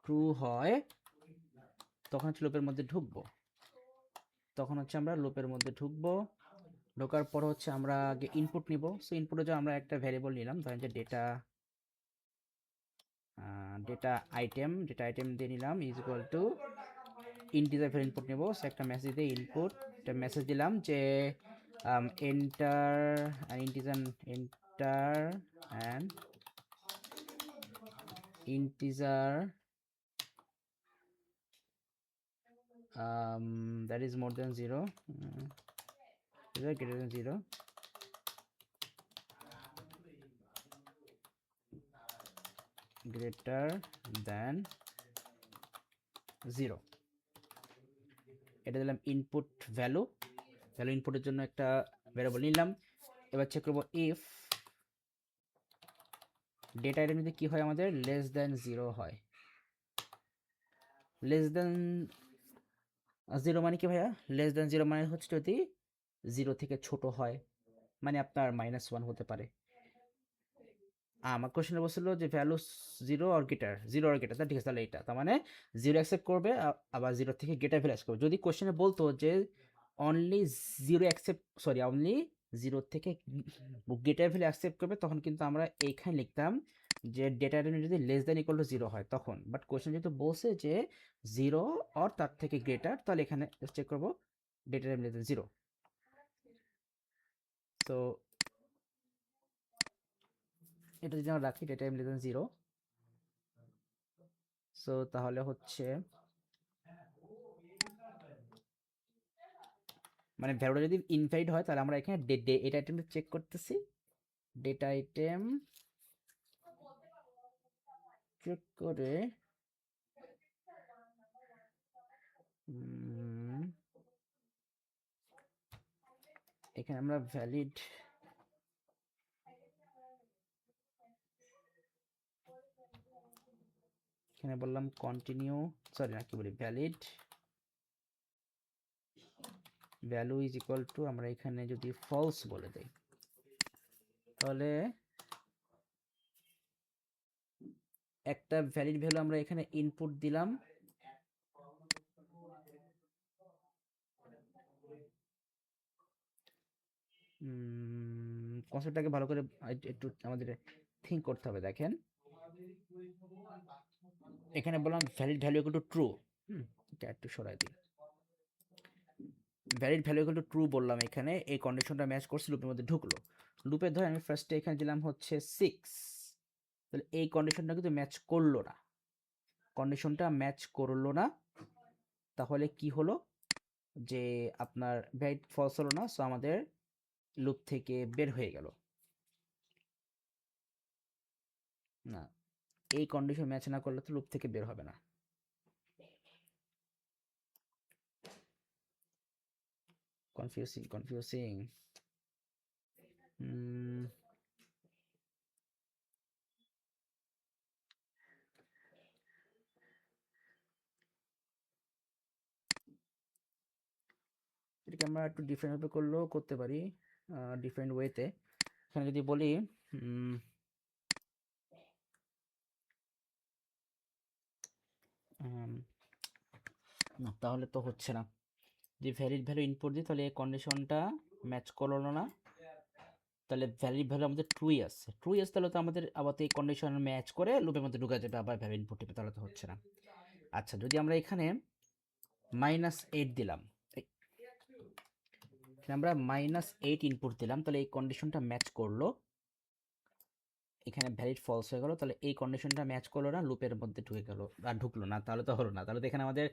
ট্রু হয় তখন হচ্ছে লুপের মধ্যে ঢুকবো, তখন হচ্ছে আমরা লুপের মধ্যে ঢুকবো। ঢোকার পর হচ্ছে আমরা আগে ইনপুট নিব। সো ইনপুটে যে আমরা একটা ভ্যারিয়েবল নিলাম, ধরেন যে ডেটা আইটেম দিয়ে নিলাম is equal two integer value input নেব। সো একটা মেসেজ দিয়ে ইনপুট একটা মেসেজ দিলাম যে enter and integer that is more than 0, greater than 0, greater than 0, এটা দিলাম ইনপুট ভ্যালু ইনপুটের জন্য একটা ভ্যারিয়েবল নিলাম। এবার চেক করব ইফ ডেটা আইটেম যদি কি হয় আমাদের লেস দেন 0 হয়। লেস দেন 0 মানে কি ভাইয়া? লেস দেন 0 মানে হচ্ছে যদি 0 থেকে ছোট হয়, মানে আপনার -1 হতে পারে। আমার কোশ্চেনে বলছিল যে ভ্যালু 0 অর গ্রেটার, ঠিক আছে, তাহলে এটা তার মানে 0 অ্যাকসেপ্ট করবে, আবার 0 থেকে গ্রেটার ভ্যালু অ্যাকসেপ্ট করবে। যদি কোশ্চেনে বলতো যে অনলি 0 অ্যাকসেপ্ট, সরি অনলি 0 থেকে গ্রেটার ভ্যালু অ্যাকসেপ্ট করবে, তখন কিন্তু আমরা এইখানে লিখতাম যে ডেটা আইটেম যদি লেস দ্যান ইকুয়াল টু 0 হয় তখন। বাট কোশ্চেন যেহেতু বলছে যে 0 অর তার থেকে গ্রেটার, তাহলে এখানে চেক করবো data item less than 0। So এটা যদি আমরা রাখি data item less than 0, so তাহলে হচ্ছে মানে ভ্যালুটা যদি ইনভ্যালিড হয় তাহলে আমরা এখানে ডেটা আইটেমটা চেক করতেছি। ডেটা আইটেম চেক করে এখানে আমরা ভ্যালিড এখানে বললাম কন্টিনিউ, সরি না কি বলি, ভ্যালু ইজ ইকুয়াল টু, আমরা এখানে যদি ফলস বলে দেই তাহলে একটা ভ্যালিড ভ্যালু আমরা এখানে ইনপুট দিলাম। কনসেপ্টটাকে ভালো করে একটু আমাদের থিঙ্ক করতে হবে। দেখেন এখানে বললাম valid value equal to true, এটা একটু সরাই দিই। Valid value equal to true বললাম, এখানে এই কন্ডিশনটা ম্যাচ করছে, লুপের মধ্যে ঢুকলো। লুপে ধরে আমি ফার্স্টে এখানে দিলাম হচ্ছে 6, তাহলে এই কন্ডিশনটা কিন্তু ম্যাচ করলো না, তাহলে কি হলো যে আপনার ভ্যালিড ফলস হলো না, সো আমাদের লুপ থেকে বের হয়ে গেল। না, এই কন্ডিশন ম্যাচ না করলে তো লুপ থেকে বের হবে না। কনফিউজিং। এটাকে আমরা একটু ডিফারেন্টভাবে করলেও করতে পারি, ডিফারেন্ট ওয়েতে। এখানে যদি বলি না, তাহলে তো হচ্ছে না। যে ভ্যালিড ভ্যালু ইনপুট দিই তাহলে এই কন্ডিশনটা ম্যাচ করলো না, তাহলে ভ্যালিড ভ্যালু আমাদের ট্রুই আছে, তাহলে তো আমাদের আবার এই কন্ডিশন ম্যাচ করে লুপের মধ্যে ঢুকে যাবে, আবার ভ্যালু ইনপুট দিবে, তাহলে তো হচ্ছে না। আচ্ছা, যদি আমরা এখানে -8 দিলাম, আমরা -8 ইনপুট দিলাম, তাহলে এই কন্ডিশনটা ম্যাচ করলো, এখানে ভ্যালিড ফলস হয়ে গেল, তাহলে এই কন্ডিশনটা ম্যাচ করলো না, লুপের মধ্যে ঢুকে গেল আর ঢুকলো না, তাহলে তো হলো না। তাহলে তো এখানে আমাদের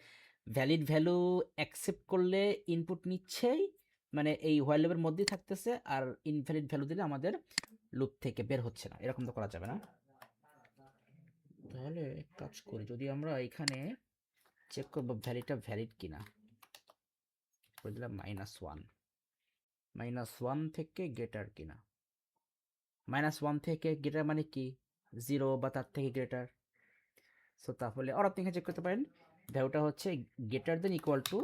ভ্যালিড ভ্যালু অ্যাকসেপ্ট করলে ইনপুট নিচ্ছেই, মানে এই হোয়াইল লুপের মধ্যেই থাকতেছে, আর ইনভ্যালিড ভ্যালু দিলে আমাদের লুপ থেকে বের হচ্ছে না, এরকম তো করা যাবে না। তাহলে কাজ করি, যদি আমরা এখানে চেক করবো ভ্যালিডটা ভ্যালিড কিনা, করে দিলাম -1 থেকে গ্রেটার কিনা। -1 থেকে গ্রেটার মানে কি 0 বা তার থেকে গ্রেটার। সো তাহলে আর আপনি এখানে চেক করতে পারেন ভ্যালুটা হচ্ছে গ্রেটার দেন ইকুয়াল টু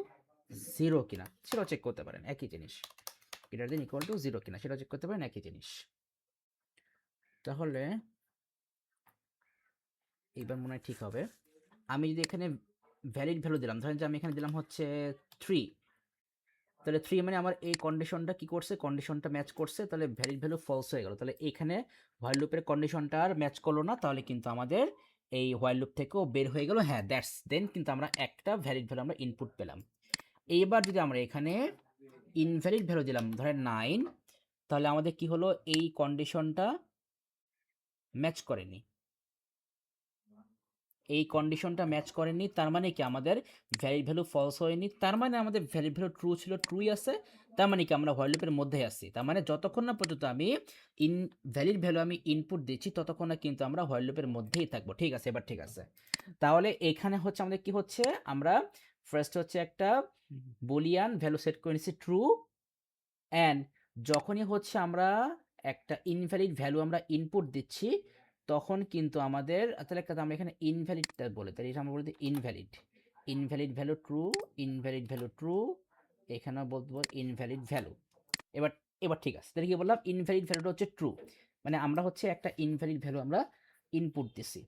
0 কিনা, সেটাও চেক করতে পারেন, একই জিনিস। গ্রেটার দেন ইকুয়াল টু 0 কিনা সেটাও চেক করতে পারেন, একই জিনিস। তাহলে এইবার মনে হয় ঠিক হবে। আমি যদি এখানে ভ্যালিড ভ্যালু দিলাম, ধরেন যে আমি এখানে দিলাম হচ্ছে 3, তাহলে 3 মানে আমার এই কন্ডিশনটা কি করছে, কন্ডিশনটা ম্যাচ করছে, তাহলে ভ্যালিড ভ্যালু ফলস হয়ে গেল। তাহলে এখানে হোয়াইল লুপের কন্ডিশনটা আর ম্যাচ করলো না, তাহলে কিন্তু আমাদের এই হোয়াইল লুপ থেকেও বের হয়ে গেল। হ্যাঁ, দ্যাটস দেন কিন্তু আমরা একটা ভ্যালিড ভ্যালু আমরা ইনপুট পেলাম। এইবার যদি আমরা এখানে ইনভ্যালিড ভ্যালু দিলাম ধরেন 9, তাহলে আমাদের কি হলো, এই কন্ডিশনটা ম্যাচ করেনি, এই কন্ডিশনটা ম্যাচ করেনি, তার মানে কি আমাদের ভ্যালিড ভ্যালু ফলস হয়নি, তার মানে আমাদের ভ্যালিড ভ্যালু ট্রু ছিল, ট্রুই আছে, তার মানে কি আমরা হোয়াইল লুপের মধ্যেই আছি। তার মানে যতক্ষণ না পর্যন্ত আমি ভ্যালিড ভ্যালু আমি ইনপুট দিচ্ছি ততক্ষণ না কিন্তু আমরা হোয়াইল লুপের মধ্যেই থাকবো। ঠিক আছে, এবার ঠিক আছে। তাহলে এখানে হচ্ছে আমাদের কি হচ্ছে, আমরা ফার্স্ট হচ্ছে একটা বুলিয়ান ভ্যালু সেট করে নিচ্ছি ট্রু, অ্যান্ড যখনই হচ্ছে আমরা একটা ইনভ্যালিড ভ্যালু আমরা ইনপুট দিচ্ছি তখন কিন্তু আমাদের, তাহলে একটা আমরা এখানে ইনভ্যালিডটা বলে, তাহলে এটা আমরা বলতে invalid, invalid value true, invalid value true, এখানেও বলতে ইনভ্যালিড ভ্যালু। এবার এবার ঠিক আছে, তাহলে কি বললাম, ইনভ্যালিড ভ্যালুটা হচ্ছে ট্রু, মানে আমরা হচ্ছে একটা ইনভ্যালিড ভ্যালু আমরা ইনপুট দিছি।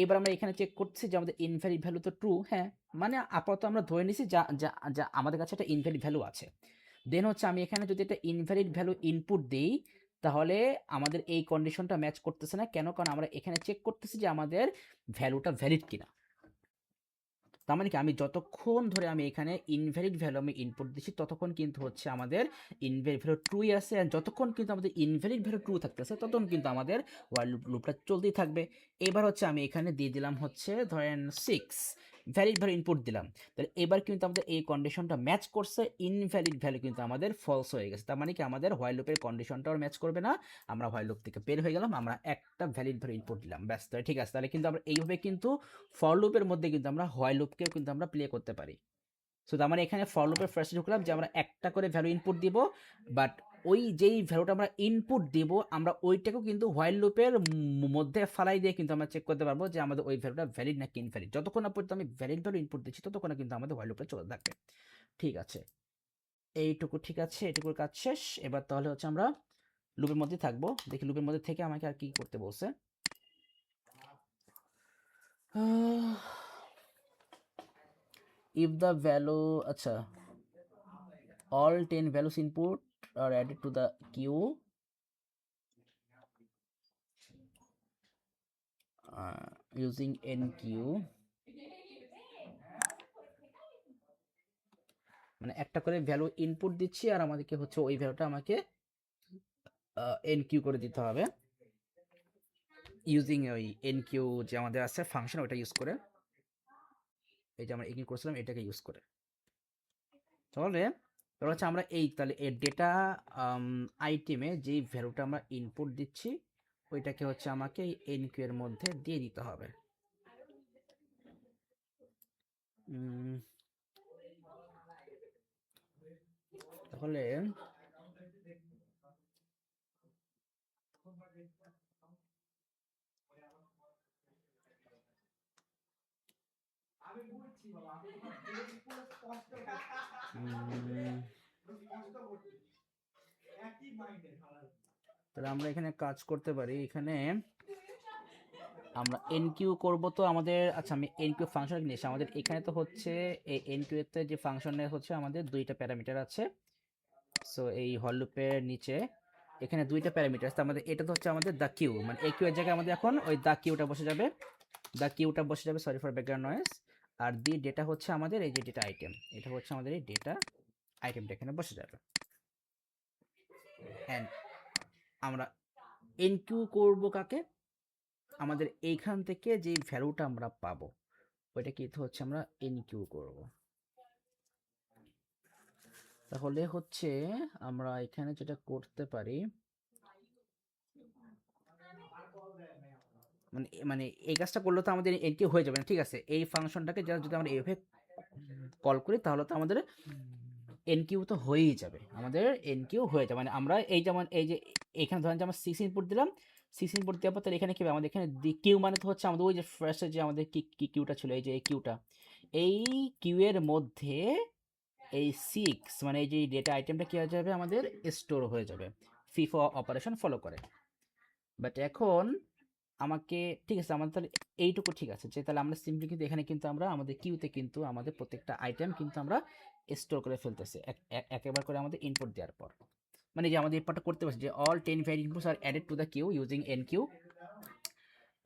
এবার আমরা এখানে চেক করছি যে আমাদের ইনভ্যালিড ভ্যালু তো ট্রু, হ্যাঁ, মানে আপাতত আমরা ধরে নিছি যা যা যা আমাদের কাছে একটা ইনভ্যালিড ভ্যালু আছে। দেন হচ্ছে আমি এখানে যদি একটা ইনভ্যালিড ভ্যালু ইনপুট দিই তাহলে আমাদের এই কন্ডিশনটা ম্যাচ করতেছে না, কেন, কারণ আমরা এখানে চেক করতেছি যে আমাদের ভ্যালুটা ভ্যালিড কিনা। তার মানে কি আমি যতক্ষণ ধরে আমি এখানে ইনভ্যালিড ভ্যালু আমি ইনপুট দিচ্ছি ততক্ষণ কিন্তু হচ্ছে আমাদের ইনভ্যালিড ভ্যালু ট্রুই আছে, আর যতক্ষণ কিন্তু আমাদের ইনভ্যালিড ভ্যালু ট্রু থাকতেছে ততক্ষণ কিন্তু আমাদের ওয়াইল লুপটা চলতেই থাকবে। এবার হচ্ছে আমি এখানে দিয়ে দিলাম হচ্ছে ধরেন 6, ভ্যালিড ভ্যালু ইনপুট দিলাম, তাহলে এবার কিন্তু আমাদের এই কন্ডিশনটা ম্যাচ করছে, ইনভ্যালিড ভ্যালু কিন্তু আমাদের ফলস হয়ে গেছে। তার মানে কি আমাদের হোয়াইল লুপের কন্ডিশনটাও ম্যাচ করবে না, আমরা হোয়াইল লুপ থেকে বের হয়ে গেলাম, আমরা একটা ভ্যালিড ভ্যালু ইনপুট দিলাম, ব্যাস। তাহলে ঠিক আছে, তাহলে কিন্তু আমরা এইভাবে কিন্তু ফর লুপের মধ্যে কিন্তু আমরা হোয়াইল লুপকেও কিন্তু আমরা প্লে করতে পারি। সো তার মানে এখানে ফর লুপের ফার্স্টে ঢুকলাম যে আমরা একটা করে ভ্যালু ইনপুট দিব, বাট ওই যেই ভ্যালুটা আমরা ইনপুট দিব আমরা ওইটাকেও কিন্তু হোয়াইল লুপের মধ্যে ফালাই দিয়ে কিন্তু আমরা চেক করতে পারবো যে আমাদের ওই ভ্যালুটা ভ্যালিড নাকি ইনভ্যালিড। যতক্ষণ না পর্যন্ত আমি ভ্যালিড ভ্যালু ইনপুট দিচ্ছি ততক্ষণ না কিন্তু আমাদের হোয়াইল লুপে চলে থাকবে। ঠিক আছে, এইটুকু ঠিক আছে, এইটুকুর কাজ শেষ। এবার তাহলে হচ্ছে আমরা লুপের মধ্যে থাকবো, দেখি লুপের মধ্যে থেকে আমাকে আর কি করতে বলছে। if the value, আচ্ছা, all 10 values input are added to the queue using enq, মানে একটা করে ভ্যালু ইনপুট দিচ্ছি আর আমাদেরকে হচ্ছে ওই ভ্যালুটা আমাকে এনকিউ করে দিতে হবে ইউজিং ওই এনকিউ যে আমাদের আছে ফাংশন, ওটা ইউজ করে, এই যে আমরা এনকিউ করছিলাম এটাকে ইউজ করে। তাহলে হচ্ছে আমরা এই তাহলে এর ডেটা আইটেমে যেই ভ্যালুটা আমরা ইনপুট দিচ্ছি ওইটাকে হচ্ছে আমাকে এই এনকিউ এর মধ্যে দিয়ে দিতে হবে। তাহলে তাহলে আমরা এখানে কাজ করতে পারি, এখানে আমরা এনকিউ করব তো আমাদের, আচ্ছা আমি এনকিউ ফাংশন নিয়েছি, আমাদের এখানে তো হচ্ছে এই এনকিউ এর যে ফাংশনে হচ্ছে আমাদের দুইটা প্যারামিটার আছে। সো এই হল লুপের নিচে এখানে দুইটা প্যারামিটার আছে, আমাদের এটা তো হচ্ছে আমাদের দা কিউ, মানে এই কিউ এর জায়গায় আমাদের এখন ওই দা কিউটা বসে যাবে, দা কিউটা বসে যাবে, সরি ফর ব্যাকগ্রাউন্ড নয়েজ। আর দি ডেটা হচ্ছে আমাদের এই যে ডেটা আইটেম, এটা হচ্ছে আমাদের এই ডেটা আইটেমটা এখানে বসে যাবে। অ্যান্ড আমরা এনকিউ করব কাকে, আমাদের এইখান থেকে যে ভ্যালুটা আমরা পাবো ওইটা কিন্তু হচ্ছে আমরা এনকিউ করব। তাহলে হচ্ছে আমরা এখানে যেটা করতে পারি, মানে মানে এই কাজটা করলে তো আমাদের এনকিউ হয়ে যাবে না, ঠিক আছে, এই ফাংশনটাকে যদি আমরা এইভাবে কল করি তাহলে তো আমাদের এনকিউ তো হয়েই যাবে, আমাদের এনকিউ হয়ে যাবে, মানে আমরা এই যেমন এই যে এখানে ধরেন যে আমরা 6 ইনপুট দিলাম, 6 ইনপুট দেওয়ার পর তাহলে এখানে কি হবে, আমাদের এখানে কিউ মানে তো হচ্ছে আমাদের ওই যে ফার্স্টে যে আমাদের কি কিউটা ছিল, এই যে এই কিউটা, এই কিউ এর মধ্যে এই 6 মানে এই যে ডেটা আইটেমটা কি হয়ে যাবে আমাদের স্টোর হয়ে যাবে, ফিফো অপারেশন ফলো করে। বাট এখন আমাকে ঠিক আছে, আমাদের তাহলে এইটুকু ঠিক আছে, যে তাহলে আমরা সিম্পলি কিন্তু এখানে কিন্তু আমরা আমাদের কিউতে কিন্তু আমাদের প্রত্যেকটা আইটেম কিন্তু আমরা স্টোর করে ফেলতেছি একবার করে আমাদের ইনপুট দেওয়ার পর। মানে যে আমাদের এই পার্টটা করতে পারছি যে all 10 valid inputs are added to the queue using enqueue.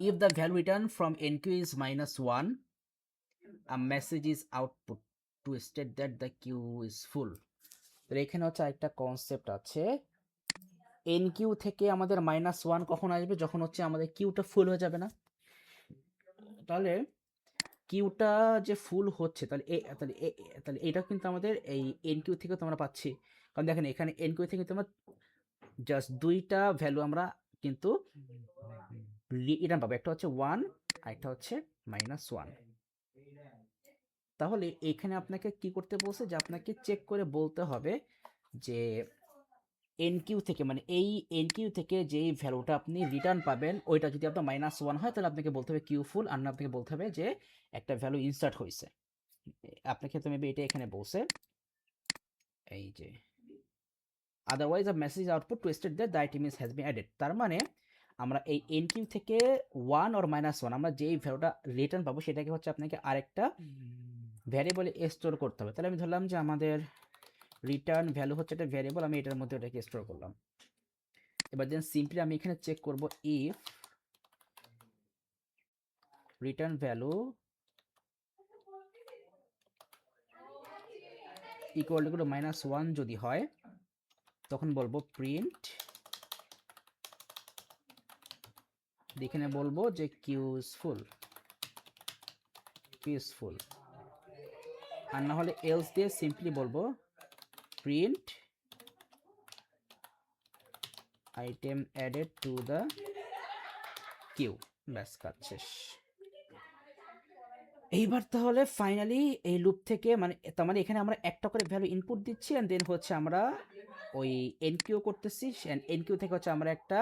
If the value return from enqueue is -1, a message is output to state that the queue is full. তো এখানে হচ্ছে একটা কনসেপ্ট আছে, এন কিউ থেকে আমাদের -1 কখন আসবে, যখন হচ্ছে আমাদের কিউটা ফুল হয়ে যাবে না। তাহলে কিউটা যে ফুল হচ্ছে তাহলে তাহলে এটা কিন্তু আমাদের এই এন কিউ থেকে তো আমরা পাচ্ছি, কারণ দেখেন এখানে এন কিউ থেকে কিন্তু আমরা জাস্ট দুইটা ভ্যালু আমরা কিন্তু রিটার্ন পাবো, একটা হচ্ছে 1 আর একটা হচ্ছে -1। তাহলে এখানে আপনাকে কি করতে বলছে, যে আপনাকে চেক করে বলতে হবে যে এনকিউ থেকে, মানে এই এনকিউ থেকে যেই ভ্যালুটা আপনি রিটার্ন পাবেন ওইটা যদি আপনার -1 হয় তাহলে আপনাকে বলতে হবে কিউ ফুল, আর না আপনাকে বলতে হবে যে একটা ভ্যালু ইনসার্ট হয়েছে। আপনার ক্ষেত্রে মেবি এটা এখানে বলছে এই যে otherwise a message output two state that the item is has been added. তার মানে আমরা এই এনকিউ থেকে 1 অর -1 আমরা যেই ভ্যালুটা রিটার্ন পাবো সেটাকে হচ্ছে আপনাকে আরেকটা ভ্যারিয়েবলে স্টোর করতে হবে। তাহলে আমি ধরলাম যে আমাদের রিটার্ন ভ্যালু হচ্ছে একটা ভ্যারিয়েবল, আমি এটার মধ্যে ওটাকে স্টোর করলাম। এবার দেন সিম্পলি আমি এখানে চেক করব if return value equal to -1 যদি হয় তখন বলবো প্রিন্ট, এখানে বলবো যে কিউ ইজ ফুল, আর না হলে এলস দিয়ে সিম্পলি বলবো print item added to the queue. ব্যাস কাজ শেষ। এইবার তাহলে ফাইনালি এই লুপ থেকে মানে তার মানে এখানে আমরা একটা করে ভ্যালু ইনপুট দিচ্ছি এন্ড দেন হচ্ছে আমরা ওই এনকিউ করতেছি, এনকিউ থেকে হচ্ছে আমরা একটা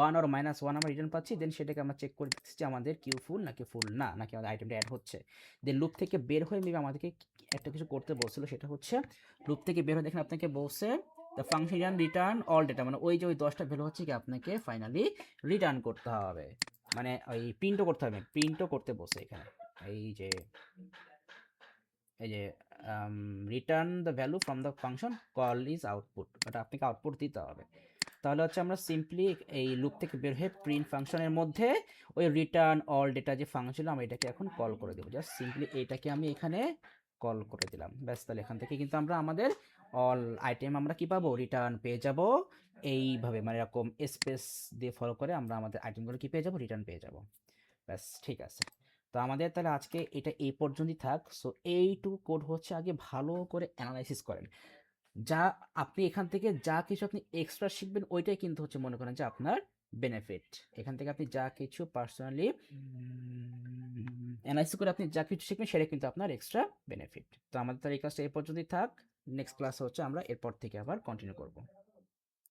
1 অর -1 আমরা রিটার্ন পাচ্ছি, দেন সেটাকে আমরা চেক করে দিচ্ছি যে আমাদের কিউ ফুল নাকি ফুল না, নাকি আমাদের আইটেমটা অ্যাড হচ্ছে। দেন লুপ থেকে বের হয়ে মেবি আমাদেরকে একটা কিছু করতে বলছিল, সেটা হচ্ছে লুপ থেকে বের হয়ে দেখেন আপনাকে বলছে the function return all data, মানে ওই যে ওই 10টা ভ্যালু হচ্ছে কি আপনাকে ফাইনালি রিটার্ন করতে হবে, মানে ওই প্রিন্টও করতে হবে, প্রিন্টও করতে বলছে এখানে এই যে return the value from the function call is output, ওটা আপনাকে আউটপুট দিতে হবে। তাহলে হচ্ছে আমরা সিম্পলি এই লুপ থেকে বের হয়ে প্রিন্ট ফাংশনের মধ্যে ওই রিটার্ন অল ডেটা যে ফাংশন ছিল আমরা এটাকে এখন কল করে দেবো, জাস্ট সিম্পলি এটাকে আমি এখানে কল করে দিলাম, ব্যাস। তাহলে এখান থেকে কিন্তু আমরা আমাদের অল আইটেম আমরা কি পাবো, রিটার্ন পেয়ে যাব। এইভাবে মানে এরকম স্পেস দিয়ে ফলো করে আমরা আমাদের আইটেমগুলো কি পেয়ে যাব, রিটার্ন পেয়ে যাব। ব্যাস ঠিক আছে। তো আমাদের তাহলে আজকে এটা এই পর্যন্তই থাক। সো এইটুকু কোড হচ্ছে আগে ভালো করে অ্যানালাইসিস করেন, যা আপনি এখান থেকে যা কিছু আপনি এক্সট্রা শিখবেন ওইটাই কিন্তু হচ্ছে মনে করেন যে আপনার বেনিফিট। এখান থেকে আপনি যা কিছু পার্সোনালি অ্যানালাইসিস করে আপনি যা কিছু শিখবেন সেটা কিন্তু আপনার এক্সট্রা বেনিফিট। তো আমাদের তার এই ক্লাসটা এই পর্যন্তই থাক, নেক্সট ক্লাস হচ্ছে আমরা এরপর থেকে আবার কন্টিনিউ করব।